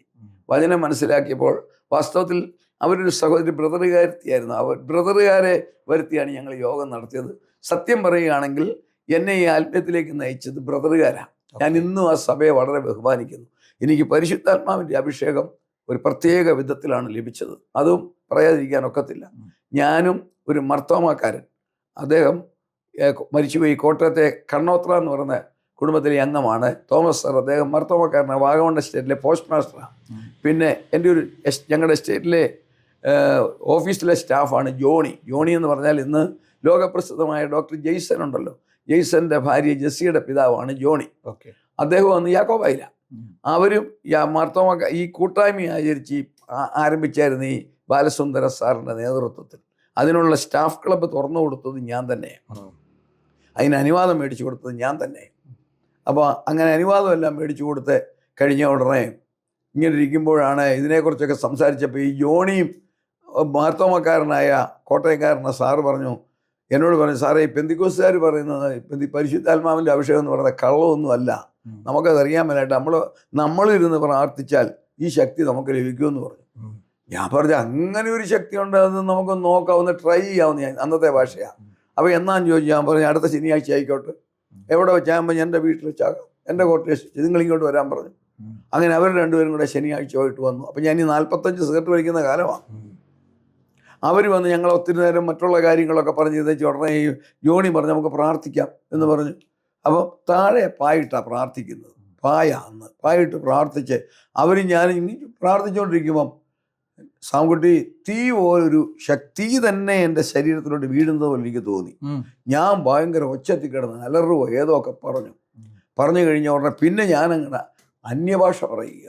വചനം മനസ്സിലാക്കിയപ്പോൾ വാസ്തവത്തിൽ അവരൊരു സഹോദരി ബ്രദറുകാരത്തിയായിരുന്നു. ബ്രദറുകാരെ വരുത്തിയാണ് ഞങ്ങൾ യോഗം നടത്തിയത്. സത്യം പറയുകയാണെങ്കിൽ എന്നെ ഈ ആത്മീയത്തിലേക്ക് നയിച്ചത് ബ്രദറുകാരാണ്. ഞാൻ ഇന്നും ആ സഭയെ വളരെ ബഹുമാനിക്കുന്നു. എനിക്ക് പരിശുദ്ധാത്മാവിൻ്റെ അഭിഷേകം ഒരു പ്രത്യേക വിധത്തിലാണ് ലഭിച്ചത്. അതും പറയാതിരിക്കാൻ ഒക്കത്തില്ല. ഞാനും ഒരു മർത്തോമാക്കാരൻ, അദ്ദേഹം മരിച്ചുപോയി, കോട്ടയത്തെ കണ്ണോത്ര എന്ന് പറയുന്ന കുടുംബത്തിലെ അംഗമാണ് തോമസ് സാർ. അദ്ദേഹം മർത്തോമാക്കാരനാണ്, വാഗമൺ എസ്റ്റേറ്റിലെ പോസ്റ്റ് മാസ്റ്ററാണ്. പിന്നെ എൻ്റെ ഒരു ഞങ്ങളുടെ എസ്റ്റേറ്റിലെ ഓഫീസിലെ സ്റ്റാഫാണ് ജോണി എന്ന് പറഞ്ഞാൽ ഇന്ന് ലോകപ്രസിദ്ധമായ ഡോക്ടർ ജെയ്സൺ ഉണ്ടല്ലോ, ജെയ്സന്റെ ഭാര്യ ജെസ്സിയുടെ പിതാവാണ് ജോണി. അദ്ദേഹം വന്ന് യാക്കോബായില. അവരും മാർത്തോമാക്ക ഈ കൂട്ടായ്മ ആചരിച്ച് ആരംഭിച്ചായിരുന്നു ഈ ബാലസുന്ദര സാറിൻ്റെ നേതൃത്വത്തിൽ. അതിനുള്ള സ്റ്റാഫ് ക്ലബ്ബ് തുറന്നു കൊടുത്തത് ഞാൻ തന്നെയാണ്. അതിന് അനുവാദം മേടിച്ചു കൊടുത്തത് ഞാൻ തന്നെ. അപ്പോൾ അങ്ങനെ അനുവാദം എല്ലാം മേടിച്ചു കൊടുത്ത് കഴിഞ്ഞ ഉടനെ ഇങ്ങനെ ഇരിക്കുമ്പോഴാണ് ഇതിനെക്കുറിച്ചൊക്കെ സംസാരിച്ചപ്പോൾ ഈ ജോണിയും മാർത്തോമക്കാരനായ കോട്ടയംകാരനായ സാറ് എന്നോട് പറഞ്ഞു, സാറേ ഈ പെന്തിക്കോസ്തുകാർ പറയുന്നത് പരിശുദ്ധാത്മാവിൻ്റെ അഭിഷേകം എന്ന് പറയുന്നത് കള്ളമൊന്നും അല്ല, നമുക്കതറിയാൻ മേലായിട്ട് നമ്മളിരുന്ന് പ്രാർത്ഥിച്ചാൽ ഈ ശക്തി നമുക്ക് ലഭിക്കുമെന്ന് പറഞ്ഞു. ഞാൻ പറഞ്ഞു അങ്ങനെ ഒരു ശക്തി ഉണ്ട്, അത് നമുക്കൊന്ന് നോക്കാവുന്ന ട്രൈ ചെയ്യാവുന്ന ഞാൻ അന്നത്തെ ഭാഷയാണ്. അപ്പോൾ എന്നാന്ന് ചോദിച്ചു. ഞാൻ പറഞ്ഞു അടുത്ത ശനിയാഴ്ച ആയിക്കോട്ടെ, എവിടെ വെച്ചാകുമ്പോൾ എൻ്റെ വീട്ടിൽ വെച്ചാകാം, എൻ്റെ കോട്ടേഴ്സ് നിങ്ങളിങ്ങോട്ട് വരാൻ പറഞ്ഞു. അങ്ങനെ അവർ രണ്ടുപേരും കൂടെ ശനിയാഴ്ച പോയിട്ട് വന്നു. അപ്പം ഞാൻ ഈ 45 സിഗരറ്റ് വലിക്കുന്ന കാലമാണ്. അവർ വന്ന് ഞങ്ങൾ ഒത്തിരി നേരം മറ്റുള്ള കാര്യങ്ങളൊക്കെ പറഞ്ഞ് വെച്ച് ഉടനെ ഈ ജോണി പറഞ്ഞു നമുക്ക് പ്രാർത്ഥിക്കാം എന്ന് പറഞ്ഞു. അപ്പോൾ താഴെ പായിട്ടാണ് പ്രാർത്ഥിക്കുന്നത്, പായിട്ട് പ്രാർത്ഥിച്ച് അവരും ഞാനും പ്രാർത്ഥിച്ചുകൊണ്ടിരിക്കുമ്പം സാംകുട്ടി തീ പോലൊരു ശക്തി തന്നെ എൻ്റെ ശരീരത്തിലോട്ട് വീഴുന്നത് പോലെ എനിക്ക് തോന്നി. ഞാൻ ഭയങ്കര ഒച്ചത്തിൽ കിടന്ന് അലറുവോ ഏതോ ഒക്കെ പറഞ്ഞു കഴിഞ്ഞ ഉടനെ പിന്നെ ഞാനങ്ങനെ അന്യഭാഷ പറയുക.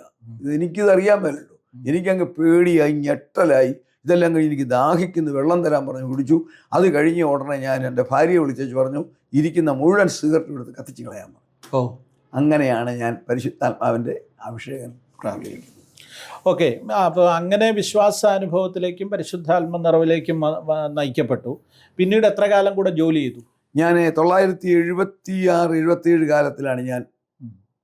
എനിക്കിത് അറിയാൻ മേലല്ലോ. എനിക്കങ്ങ് പേടിയായി, ഞെട്ടലായി. ഇതെല്ലാം കഴിഞ്ഞ് എനിക്ക് ദാഹിക്കുന്നു, വെള്ളം തരാൻ പറഞ്ഞു, കുടിച്ചു. അത് കഴിഞ്ഞ ഉടനെ ഞാൻ എൻ്റെ ഭാര്യയെ വിളിച്ചു പറഞ്ഞു ഇരിക്കുന്ന മുഴുവൻ സിഗരറ്റ് എടുത്ത് കത്തിച്ച് കളയാൻ പറഞ്ഞു. അങ്ങനെയാണ് ഞാൻ പരിശുദ്ധാത്മാവിൻ്റെ അഭിഷേകം പ്രാപിക്കുന്നത്. ഓക്കെ, അപ്പോൾ അങ്ങനെ വിശ്വാസാനുഭവത്തിലേക്കും പരിശുദ്ധാത്മ നിറവിലേക്കും നയിക്കപ്പെട്ടു. പിന്നീട് എത്ര കാലം കൂടെ ജോലി ചെയ്തു? ഞാൻ 1976-77 കാലത്തിലാണ് ഞാൻ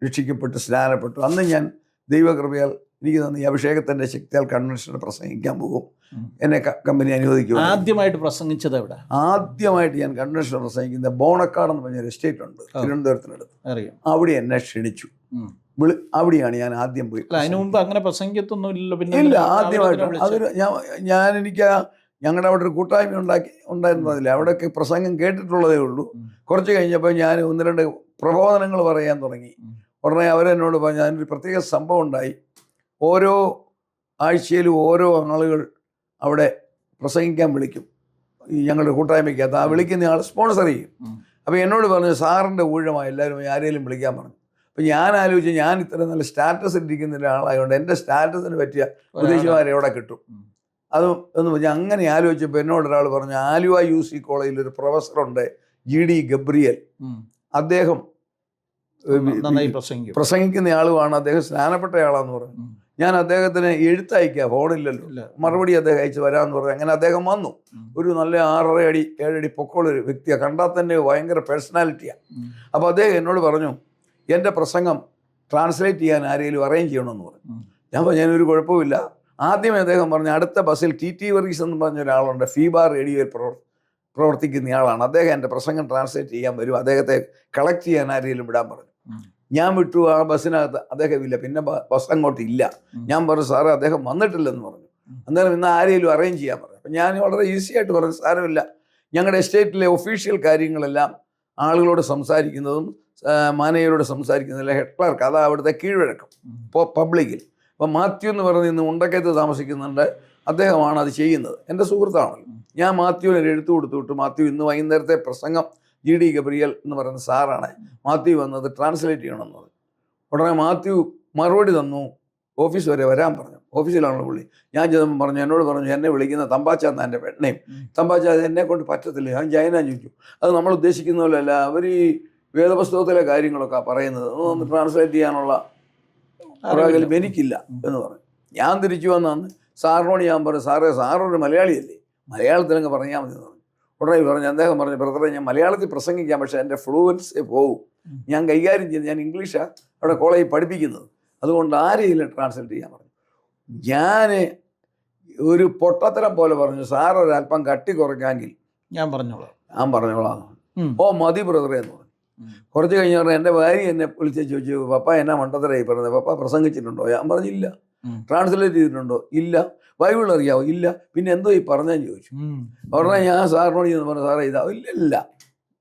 രക്ഷിക്കപ്പെട്ട് സ്നാനപ്പെട്ടു. അന്ന് ഞാൻ ദൈവകൃപയാൽ എനിക്ക് തന്നെ ഈ അഭിഷേകത്തിൻ്റെ ശക്തിയാൽ കൺവെൻഷനിൽ പ്രസംഗിക്കാൻ പോകും. എന്നെ കമ്പനി അനുവദിക്കും. ആദ്യമായിട്ട് പ്രസംഗിച്ചത് എവിടെ? ആദ്യമായിട്ട് ഞാൻ കൺവെൻഷൻ പ്രസംഗിക്കുന്നത് ബോണക്കാട് എന്ന് പറഞ്ഞൊരു എസ്റ്റേറ്റ് ഉണ്ട് തിരുവനന്തപുരത്തിനടുത്ത്. അവിടെ എന്നെ ക്ഷണിച്ചു. അവിടെയാണ് ഞാൻ ആദ്യം പോയി. അതിനു മുമ്പ് അങ്ങനെ പ്രസംഗിക്കത്തൊന്നുമില്ലല്ലോ? പിന്നെ ഇല്ല, ആദ്യമായിട്ട് അതൊരു എനിക്ക് ഞങ്ങളുടെ അവിടെ ഒരു കൂട്ടായ്മ ഉണ്ടായിരുന്നതില്ല. അവിടെയൊക്കെ പ്രസംഗം കേട്ടിട്ടുള്ളതേ ഉള്ളൂ. കുറച്ച് കഴിഞ്ഞപ്പോൾ ഞാൻ 1-2 പ്രബോധനങ്ങൾ പറയാൻ തുടങ്ങി. ഉടനെ അവരെന്നോട് പറഞ്ഞു അതിനൊരു പ്രത്യേക സംഭവം ഉണ്ടായി. ഓരോ ആഴ്ചയിലും ഓരോ ആളുകൾ അവിടെ പ്രസംഗിക്കാൻ വിളിക്കും. ഈ ഞങ്ങളുടെ കൂട്ടായ്മയ്ക്കകത്ത് ആ വിളിക്കുന്ന ആൾ സ്പോൺസർ ചെയ്യും. അപ്പോൾ എന്നോട് പറഞ്ഞു സാറിൻ്റെ ഊഴമായി എല്ലാവരും ആരെങ്കിലും വിളിക്കാൻ പറഞ്ഞു. അപ്പോൾ ഞാൻ ആലോചിച്ച് ഞാൻ ഇത്ര നല്ല സ്റ്റാറ്റസ് ഇരിക്കുന്ന ഒരാളായതുകൊണ്ട് എൻ്റെ സ്റ്റാറ്റസിന് പറ്റിയ ഉപദേശിമാരെ എവിടെ കിട്ടും അത് എന്ന് പറഞ്ഞ് അങ്ങനെ ആലോചിച്ചപ്പോൾ എന്നോട് ഒരാൾ പറഞ്ഞു ആലുവ UC കോളേജിൽ ഒരു പ്രൊഫസറുണ്ട് GD ഗബ്രിയൽ, അദ്ദേഹം പ്രസംഗിക്കുന്ന ആളുമാണ്, അദ്ദേഹം സ്നാനപ്പെട്ട ആളാന്ന് പറഞ്ഞു. ഞാൻ അദ്ദേഹത്തിന് എഴുത്തയക്കുക, ഫോണില്ലല്ലോ, മറുപടി അദ്ദേഹം അയച്ച് വരാമെന്ന് പറഞ്ഞു. അങ്ങനെ അദ്ദേഹം വന്നു. ഒരു നല്ല 6.5 അടി 7 അടി പൊക്കമുള്ളൊരു വ്യക്തിയാണ്, കണ്ടാൽ തന്നെ ഭയങ്കര പേഴ്സണാലിറ്റിയാണ്. അപ്പോൾ അദ്ദേഹം എന്നോട് പറഞ്ഞു എൻ്റെ പ്രസംഗം ട്രാൻസ്ലേറ്റ് ചെയ്യാൻ ആരെങ്കിലും അറേഞ്ച് ചെയ്യണമെന്ന് പറഞ്ഞു. ഞാൻ പറഞ്ഞു ഞാനൊരു കുഴപ്പമില്ല. ആദ്യമേ അദ്ദേഹം പറഞ്ഞു അടുത്ത ബസ്സിൽ ടി വർഗീസ് എന്ന് പറഞ്ഞ ഒരാളുണ്ട്, ഫീബ റേഡിയോയിൽ പ്രവർത്തിക്കുന്നയാളാണ്, അദ്ദേഹം എൻ്റെ പ്രസംഗം ട്രാൻസ്ലേറ്റ് ചെയ്യാൻ വരും, അദ്ദേഹത്തെ കളക്ട് ചെയ്യാൻ ആരെങ്കിലും വിടാൻ പറഞ്ഞു. ഞാൻ വിട്ടു. ആ ബസ്സിനകത്ത് അദ്ദേഹം ഇല്ല. പിന്നെ ബസ് അങ്ങോട്ട് ഇല്ല. ഞാൻ പറഞ്ഞു സാറേ അദ്ദേഹം വന്നിട്ടില്ലെന്ന് പറഞ്ഞു. അന്നേരം ഇന്ന് ആരെങ്കിലും അറേഞ്ച് ചെയ്യാൻ പറഞ്ഞു. അപ്പം ഞാൻ വളരെ ഈസി ആയിട്ട് പറഞ്ഞു സാരമില്ല, ഞങ്ങളുടെ എസ്റ്റേറ്റിലെ ഒഫീഷ്യൽ കാര്യങ്ങളെല്ലാം ആളുകളോട് സംസാരിക്കുന്നതും മാനേജരോട് സംസാരിക്കുന്നതില്ല ഹെഡ് ക്ലർക്ക്, അതാ അവിടുത്തെ കീഴ്വഴക്കം പബ്ലിക്കിൽ. അപ്പം മാത്യു എന്ന് പറഞ്ഞ് ഇന്ന് ഉണ്ടക്കയത്ത് താമസിക്കുന്നുണ്ട്, അദ്ദേഹമാണ് അത് ചെയ്യുന്നത്, എൻ്റെ സുഹൃത്താണല്ലോ. ഞാൻ മാത്യുവിന് ഒരു എഴുത്ത് കൊടുത്തുവിട്ടു. മാത്യു ഇന്ന് വൈകുന്നേരത്തെ പ്രസംഗം GD ഗബ്രിയൽ എന്ന് പറയുന്ന സാറാണ് മാത്യു വന്നത് ട്രാൻസ്ലേറ്റ് ചെയ്യണമെന്ന് പറഞ്ഞു. ഉടനെ മാത്യു മറുപടി തന്നു, ഓഫീസ് വരെ വരാൻ പറഞ്ഞു. ഓഫീസിലാണല്ലോ പുള്ളി. ഞാൻ ചെന്നപ്പോൾ പറഞ്ഞു, എന്നോട് പറഞ്ഞു എന്നെ വിളിക്കുന്ന തമ്പാച്ച എന്നാണ് എൻ്റെ പെണ്ണേയും. തമ്പാച്ച അത് എന്നെ കൊണ്ട് പറ്റത്തില്ല. ഞാൻ ജയനാൻ ചോദിച്ചു. അത് നമ്മൾ ഉദ്ദേശിക്കുന്ന പോലെയല്ല, അവർ ഈ വേദപുസ്തകത്തിലെ കാര്യങ്ങളൊക്കെ പറയുന്നത് ഒന്ന് ട്രാൻസ്ലേറ്റ് ചെയ്യാനുള്ള പ്രാഗൽഭ്യം എനിക്കില്ല എന്ന് പറഞ്ഞു. ഞാൻ തിരിച്ചു വന്നാന്ന് സാറിനോട് ഞാൻ പറഞ്ഞു സാറൊരു മലയാളിയല്ലേ, മലയാളത്തിലങ്ങ് പറഞ്ഞാൽ മതി എന്ന് പറഞ്ഞു. ഉടനെ പറഞ്ഞു അദ്ദേഹം പറഞ്ഞു ബ്രദറെ ഞാൻ മലയാളത്തിൽ പ്രസംഗിക്കാം, പക്ഷേ എൻ്റെ ഫ്ലുവൻസി പോകും, ഞാൻ കൈകാര്യം ചെയ്ത് ഞാൻ ഇംഗ്ലീഷാണ് അവിടെ കോളേജിൽ പഠിപ്പിക്കുന്നത്, അതുകൊണ്ട് ആരെയും ട്രാൻസ്ലേറ്റ് ചെയ്യാൻ പറഞ്ഞു. ഞാൻ ഒരു പൊട്ടത്തരം പോലെ പറഞ്ഞു സാറൊരല്പം കട്ടി കുറയ്ക്കാമെങ്കിൽ ഞാൻ പറഞ്ഞോളാം. ഓ മതി ബ്രദറെ എന്ന് പറഞ്ഞു. കുറച്ച് കഴിഞ്ഞ പറഞ്ഞാൽ എൻ്റെ ഭാര്യ എന്നെ വിളിച്ച് ചോദിച്ചു പപ്പ എന്നാ മണ്ടത്തരായി പറഞ്ഞത്, പപ്പ പ്രസംഗിച്ചിട്ടുണ്ടോ? ഞാൻ പറഞ്ഞില്ല. ട്രാൻസ്ലേറ്റ് ചെയ്തിട്ടുണ്ടോ? ഇല്ല. ബൈബിൾ അറിയാവോ? ഇല്ല. പിന്നെ എന്തോ ഈ പറഞ്ഞെന്ന് ചോദിച്ചു. ഉടനെ ഞാൻ സാറിനോട് ചെന്ന് പറഞ്ഞു സാറേ ഇതാ ഇല്ല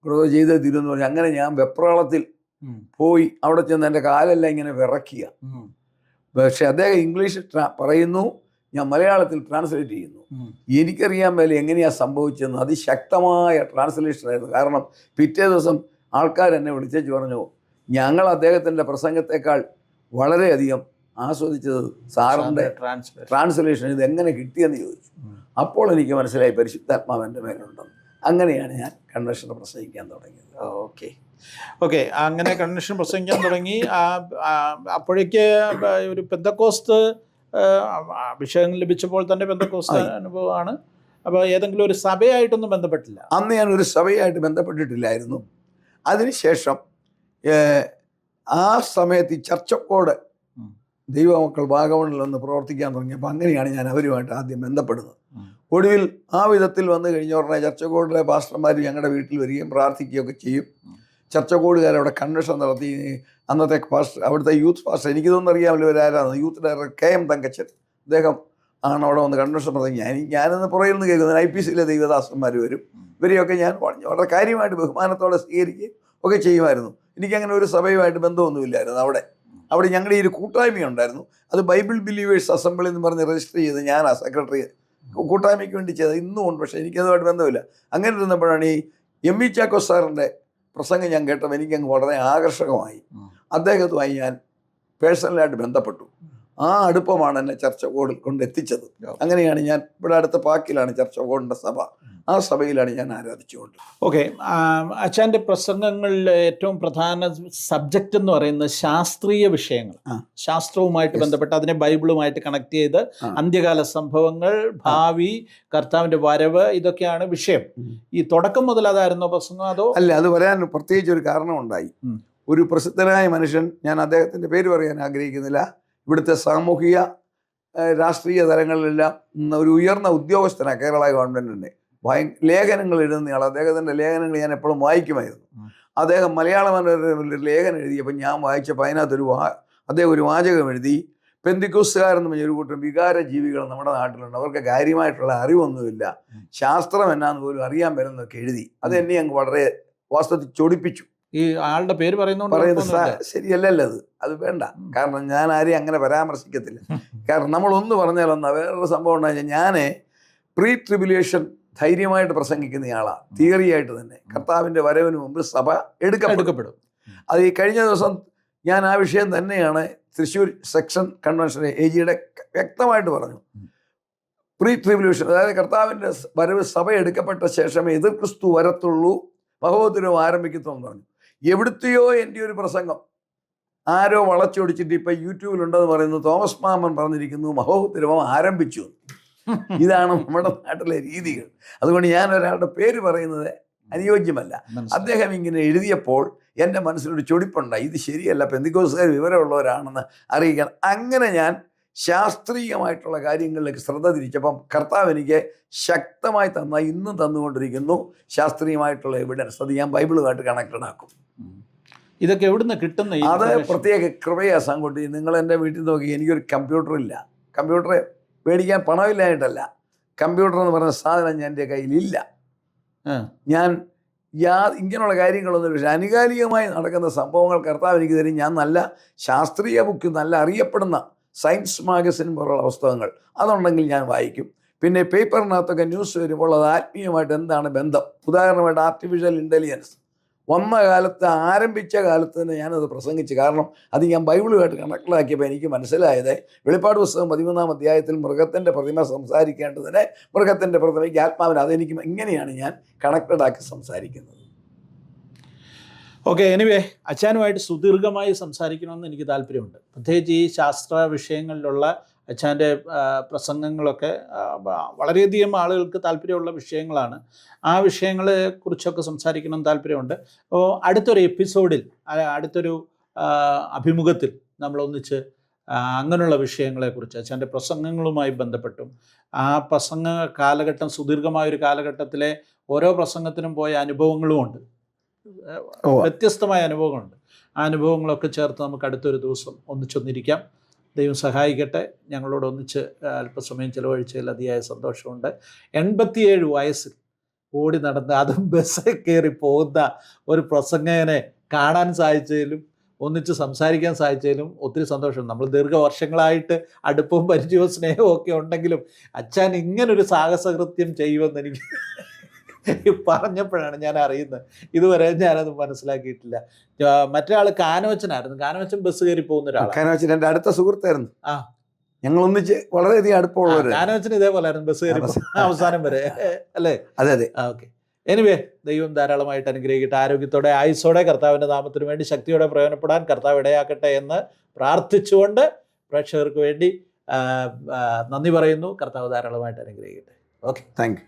ബ്രദർ ചെയ്തേ തീരുമെന്ന് പറഞ്ഞു. അങ്ങനെ ഞാൻ വെപ്രാളത്തിൽ പോയി അവിടെ ചെന്ന് എൻ്റെ കാലെല്ലാം ഇങ്ങനെ വിറക്കുക. പക്ഷെ അദ്ദേഹം ഇംഗ്ലീഷ് പറയുന്നു, ഞാൻ മലയാളത്തിൽ ട്രാൻസ്ലേറ്റ് ചെയ്യുന്നു. എനിക്കറിയാൻ മേലെ എങ്ങനെയാണ് സംഭവിച്ചതെന്ന്. അതിശക്തമായ ട്രാൻസ്ലേഷനായിരുന്നു. കാരണം പിറ്റേ ദിവസം ആൾക്കാർ എന്നെ വിളിച്ചു പറഞ്ഞു ഞങ്ങൾ അദ്ദേഹത്തിൻ്റെ പ്രസംഗത്തെക്കാൾ വളരെയധികം ആസ്വദിച്ചത് സാറിൻ്റെ ട്രാൻസ്ലേഷൻ ഇതെങ്ങനെ കിട്ടിയെന്ന് ചോദിച്ചു. അപ്പോൾ എനിക്ക് മനസ്സിലായി പരിശുദ്ധാത്മാവ് എൻ്റെ മേലുണ്ടെന്ന്. അങ്ങനെയാണ് ഞാൻ കൺവെൻഷനിൽ പ്രസംഗിക്കാൻ തുടങ്ങിയത്. ഓക്കെ അങ്ങനെ കൺവെൻഷൻ പ്രസംഗിക്കാൻ തുടങ്ങി. അപ്പോഴേക്ക് ഒരു പെന്തക്കോസ്ത് അഭിഷേകം ലഭിച്ചപ്പോൾ തന്നെ പെന്തക്കോസ്ത് അനുഭവമാണ്. അപ്പോൾ ഏതെങ്കിലും ഒരു സഭയായിട്ടൊന്നും ബന്ധപ്പെട്ടില്ല? അന്ന് ഞാൻ ഒരു സഭയായിട്ട് ബന്ധപ്പെട്ടിട്ടില്ലായിരുന്നു. അതിനുശേഷം ആ സമയത്ത് ഈ ചർച്ചക്കോട് ദൈവമക്കൾ വാഗമണിൽ ഒന്ന് പ്രവർത്തിക്കാൻ തുടങ്ങിയപ്പോൾ അങ്ങനെയാണ് ഞാൻ അവരുമായിട്ട് ആദ്യം ബന്ധപ്പെടുന്നത്. ഒടുവിൽ ആ വിധത്തിൽ വന്നു കഴിഞ്ഞ ഉടനെ ചർച്ചക്കോടിലെ പാസ്റ്റർമാർ ഞങ്ങളുടെ വീട്ടിൽ വരികയും പ്രാർത്ഥിക്കുകയൊക്കെ ചെയ്യും. ചർച്ചക്കോടുകാർ അവിടെ കൺവെൻഷൻ നടത്തി. അന്നത്തെ പാസ്റ്റർ, അവിടുത്തെ യൂത്ത് പാസ്റ്റർ, എനിക്കിതൊന്നും അറിയാമല്ലോ ഇവരാരാണ്, യൂത്ത് ഡയറക്ടർ KM തങ്കച്ചൻ, അദ്ദേഹം ആണ് അവിടെ വന്ന് കൺവെൻഷൻ പ്രസംഗിക്കുക. ഞാനിന്ന് പുറകിൽ നിന്ന് കേൾക്കുന്നത് IPCയിലെ ദൈവദാസന്മാർ വരും. ഇവരെയൊക്കെ ഞാൻ വളരെ കാര്യമായിട്ട് ബഹുമാനത്തോടെ സ്വീകരിക്കുകയും ഒക്കെ ചെയ്യുമായിരുന്നു. എനിക്കങ്ങനെ ഒരു സഭയുമായിട്ട് ബന്ധമൊന്നുമില്ലായിരുന്നു. അവിടെ ഞങ്ങളുടെ ഈ ഒരു കൂട്ടായ്മയുണ്ടായിരുന്നു. അത് ബൈബിൾ ബിലീവേഴ്സ് അസംബ്ലി എന്ന് പറഞ്ഞ് രജിസ്റ്റർ ചെയ്ത് ഞാനാ സെക്രട്ടറി, കൂട്ടായ്മയ്ക്ക് വേണ്ടി ചെയ്തത്. ഇന്നും ഉണ്ട്, പക്ഷേ എനിക്കതുമായിട്ട് ബന്ധമില്ല. അങ്ങനെ ഇരുന്നപ്പോഴാണ് ഈ MV ചാക്കോ സാറിൻ്റെ പ്രസംഗം ഞാൻ കേട്ടപ്പോൾ എനിക്കങ്ങ് വളരെ ആകർഷകമായി. അദ്ദേഹത്തുമായി ഞാൻ പേഴ്സണലായിട്ട് ബന്ധപ്പെട്ടു. ആ അടുപ്പമാണ് എന്നെ ചർച്ചകോടിൽ കൊണ്ടെത്തിച്ചത്. അങ്ങനെയാണ് ഞാൻ ഇവിടെ അടുത്ത പാക്കിലാണ് ചർച്ചകോടിൻ്റെ സഭ. ആ സഭയിലാണ് ഞാൻ ആരാധിച്ചുകൊണ്ട്. ഓക്കെ, അച്ഛൻ്റെ പ്രസംഗങ്ങളിൽ ഏറ്റവും പ്രധാന സബ്ജക്റ്റ് എന്ന് പറയുന്നത് ശാസ്ത്രീയ വിഷയങ്ങൾ, ശാസ്ത്രവുമായിട്ട് ബന്ധപ്പെട്ട് അതിനെ ബൈബിളുമായിട്ട് കണക്ട് ചെയ്ത് അന്ത്യകാല സംഭവങ്ങൾ, ഭാവി, കർത്താവിൻ്റെ വരവ്, ഇതൊക്കെയാണ് വിഷയം. ഈ തുടക്കം മുതൽ അതായിരുന്നോ പ്രസംഗം അതോ? അല്ല, അത് പറയാൻ പ്രത്യേകിച്ച് ഒരു കാരണമുണ്ടായി. ഒരു പ്രസിദ്ധനായ മനുഷ്യൻ, ഞാൻ അദ്ദേഹത്തിൻ്റെ പേര് പറയാൻ ആഗ്രഹിക്കുന്നില്ല, ഇവിടുത്തെ സാമൂഹിക രാഷ്ട്രീയ തലങ്ങളിലെല്ലാം ഒരു ഉയർന്ന ഉദ്യോഗസ്ഥനാണ് കേരള ഗവൺമെൻറ്റിൻ്റെ. ലേഖനങ്ങൾ എഴുതുന്നയാൾ. അദ്ദേഹത്തിൻ്റെ ലേഖനങ്ങൾ ഞാൻ എപ്പോഴും വായിക്കുമായിരുന്നു. അദ്ദേഹം മലയാള മനോരമയിൽ ഒരു ലേഖനം എഴുതിയപ്പോൾ ഞാൻ വായിച്ചപ്പോൾ അതിനകത്തൊരു അദ്ദേഹം ഒരു വാചകം എഴുതി, പെന്തിക്കോസ്തുകാരെന്ന് പറഞ്ഞ ഒരു കൂട്ടം വികാര ജീവികൾ നമ്മുടെ നാട്ടിലുണ്ട്, അവർക്ക് കാര്യമായിട്ടുള്ള അറിവൊന്നുമില്ല, ശാസ്ത്രം എന്നാന്ന് പോലും അറിയാൻ പറ്റുന്നതൊക്കെ എഴുതി. അത് എന്നെ അങ്ങ് വളരെ വാസ്തവത്തിൽ ചൊടിപ്പിച്ചു. ഈ ആളുടെ പേര് പറയുന്നത് ശരിയല്ലല്ലോ അത് വേണ്ട. കാരണം ഞാൻ ആരെയും അങ്ങനെ പരാമർശിക്കത്തില്ല. കാരണം നമ്മളൊന്ന് പറഞ്ഞാലൊന്നാ. വേറൊരു സംഭവം ഉണ്ടായാൽ ഞാൻ പ്രീ ട്രിബുലേഷൻ ധൈര്യമായിട്ട് പ്രസംഗിക്കുന്നയാളാണ്. തിയറിയായിട്ട് തന്നെ കർത്താവിൻ്റെ വരവിന് മുമ്പ് സഭ എടുക്കപ്പെടും. അത് ഈ കഴിഞ്ഞ ദിവസം ഞാൻ ആ വിഷയം തന്നെയാണ് തൃശ്ശൂർ സെക്ഷൻ കൺവെൻഷൻ AGയുടെ വ്യക്തമായിട്ട് പറഞ്ഞു. പ്രീ ട്രിബുലേഷൻ, അതായത് കർത്താവിൻ്റെ വരവ് സഭ എടുക്കപ്പെട്ട ശേഷമേ എതിർ ക്രിസ്തു വരത്തുള്ളൂ, മഹോദരം ആരംഭിക്കത്തുള്ളൂ പറഞ്ഞു. എവിടുത്തെയോ എൻ്റെ ഒരു പ്രസംഗം ആരോ വളച്ചൊടിച്ചിട്ട് ഇപ്പം യൂട്യൂബിലുണ്ടെന്ന് പറയുന്നു. തോമസ് മാമൻ പറഞ്ഞിരിക്കുന്നു മഹോദരം ആരംഭിച്ചു. ഇതാണ് നമ്മുടെ നാട്ടിലെ രീതികൾ. അതുകൊണ്ട് ഞാൻ ഒരാളുടെ പേര് പറയുന്നത് അനുയോജ്യമല്ല. അദ്ദേഹം ഇങ്ങനെ എഴുതിയപ്പോൾ എൻ്റെ മനസ്സിലൊരു ചൊടിപ്പുണ്ടായി, ഇത് ശരിയല്ല, പെന്തിക്കോസ്തുകാർ വിവരമുള്ളവരാണെന്ന് അറിയിക്കണം. അങ്ങനെ ഞാൻ ശാസ്ത്രീയമായിട്ടുള്ള കാര്യങ്ങളിലേക്ക് ശ്രദ്ധ തിരിച്ചപ്പം കർത്താവ് എനിക്ക് ശക്തമായി ഇന്നും തന്നുകൊണ്ടിരിക്കുന്നു ശാസ്ത്രീയമായിട്ടുള്ള എവിഡൻസ്. അത് ഞാൻ ബൈബിളുമായിട്ട് കണക്റ്റഡ് ആക്കും. ഇതൊക്കെ എവിടുന്ന് കിട്ടുന്ന അത് പ്രത്യേക കൃപയാസം കൊണ്ട്. നിങ്ങൾ എൻ്റെ വീട്ടിൽ നോക്കി, എനിക്കൊരു കമ്പ്യൂട്ടറില്ല. കമ്പ്യൂട്ടർ മേടിക്കാൻ പണമില്ലായിട്ടല്ല, കമ്പ്യൂട്ടർ എന്ന് പറഞ്ഞ സാധനം എൻ്റെ കയ്യിലില്ല. ഞാൻ ഇങ്ങനെയുള്ള കാര്യങ്ങളൊന്നും, പക്ഷേ ആനുകാലികമായി നടക്കുന്ന സംഭവങ്ങൾ കർത്താവ് എനിക്ക് തരും. ഞാൻ നല്ല ശാസ്ത്രീയ ബുക്ക്, നല്ല അറിയപ്പെടുന്ന സയൻസ് മാഗസിൻ പോലുള്ള പുസ്തകങ്ങൾ അതുണ്ടെങ്കിൽ ഞാൻ വായിക്കും. പിന്നെ പേപ്പറിനകത്തൊക്കെ ന്യൂസ് വരുമ്പോൾ അത് ആത്മീയമായിട്ട് എന്താണ് ബന്ധം. ഉദാഹരണമായിട്ട് ആർട്ടിഫിഷ്യൽ ഇൻ്റലിജൻസ് വന്ന കാലത്ത്, ആരംഭിച്ച കാലത്ത് തന്നെ ഞാനത് പ്രസംഗിച്ചു. കാരണം അത് ഞാൻ ബൈബിളുമായിട്ട് കണക്റ്റിലാക്കിയപ്പോൾ എനിക്ക് മനസ്സിലായത്, വെളിപ്പാട് പുസ്തകം 13-ാം അധ്യായത്തിൽ മൃഗത്തിൻ്റെ പ്രതിമ സംസാരിക്കേണ്ടതിന് മൃഗത്തിൻ്റെ പ്രതിമയ്ക്ക് ആത്മാവിന്, അതെനിക്ക് ഇങ്ങനെയാണ് ഞാൻ കണക്റ്റഡ് ആക്കി സംസാരിക്കുന്നത്. ഓക്കെ, എനിവേ അച്ഛനുമായിട്ട് സുദീർഘമായി സംസാരിക്കണമെന്ന് എനിക്ക് താല്പര്യമുണ്ട്. പ്രത്യേകിച്ച് ഈ ശാസ്ത്ര വിഷയങ്ങളിലുള്ള അച്ഛൻ്റെ പ്രസംഗങ്ങളൊക്കെ വളരെയധികം ആളുകൾക്ക് താല്പര്യമുള്ള വിഷയങ്ങളാണ്. ആ വിഷയങ്ങളെ കുറിച്ചൊക്കെ സംസാരിക്കണമെന്ന് താല്പര്യമുണ്ട്. അപ്പോൾ അടുത്തൊരു എപ്പിസോഡിൽ, അടുത്തൊരു അഭിമുഖത്തിൽ നമ്മളൊന്നിച്ച് അങ്ങനെയുള്ള വിഷയങ്ങളെക്കുറിച്ച്, അച്ഛൻ്റെ പ്രസംഗങ്ങളുമായി ബന്ധപ്പെട്ടും ആ പ്രസംഗ കാലഘട്ടം, സുദീർഘമായൊരു കാലഘട്ടത്തിലെ ഓരോ പ്രസംഗത്തിനും പോയ അനുഭവങ്ങളുമുണ്ട്, വ്യത്യസ്തമായ അനുഭവങ്ങളുണ്ട്. ആ അനുഭവങ്ങളൊക്കെ ചേർത്ത് നമുക്ക് അടുത്തൊരു ദിവസം ഒന്നിച്ചൊന്നിരിക്കാം. ദൈവം സഹായിക്കട്ടെ. ഞങ്ങളോട് ഒന്നിച്ച് അല്പസമയം ചിലവഴിച്ചതിൽ അതിയായ സന്തോഷമുണ്ട്. 87 വയസ്സിൽ ഓടി നടന്ന്, അതും ബസ്സിൽ കയറി പോകുന്ന ഒരു പ്രസംഗകനെ കാണാൻ സാധിച്ചതിലും ഒന്നിച്ച് സംസാരിക്കാൻ സാധിച്ചതിലും ഒത്തിരി സന്തോഷം. നമ്മൾ ദീർഘവർഷങ്ങളായിട്ട് അടുപ്പവും പരിചയവും സ്നേഹവും ഒക്കെ ഉണ്ടെങ്കിലും അച്ഛൻ ഇങ്ങനൊരു സാഹസകൃത്യം ചെയ്യുമെന്ന് എനിക്ക് പറഞ്ഞപ്പോഴാണ് ഞാൻ അറിയുന്നത്. ഇതുവരെ ഞാനത് മനസ്സിലാക്കിയിട്ടില്ല. മറ്റൊരാൾ കാനോച്ചനായിരുന്നു. കാനോച്ചൻ ബസ് കയറി പോകുന്ന ഒരാളാണ്. കാനോച്ചൻ എൻ്റെ അടുത്ത സുഹൃത്തായിരുന്നു. ഞങ്ങൾ ഒന്നിച്ച് വളരെയധികം അടുപ്പമുള്ളവർ. കാനോച്ചൻ ഇതേപോലെ ആയിരുന്നു, ബസ് കയറി അവസാനം വരെ, അല്ലേ? അതെ അതെ. ഓക്കെ, എനിവേ ദൈവം ധാരാളമായിട്ട് അനുഗ്രഹിക്കട്ടെ. ആരോഗ്യത്തോടെ, ആയുസ്സോടെ കർത്താവിൻ്റെ നാമത്തിന് വേണ്ടി ശക്തിയോടെ പ്രയോജനപ്പെടാൻ കർത്താവ് ഇടയാക്കട്ടെ എന്ന് പ്രാർത്ഥിച്ചുകൊണ്ട് പ്രേക്ഷകർക്ക് വേണ്ടി നന്ദി പറയുന്നു. കർത്താവ് ധാരാളമായിട്ട് അനുഗ്രഹിക്കട്ടെ. Okay, thank you.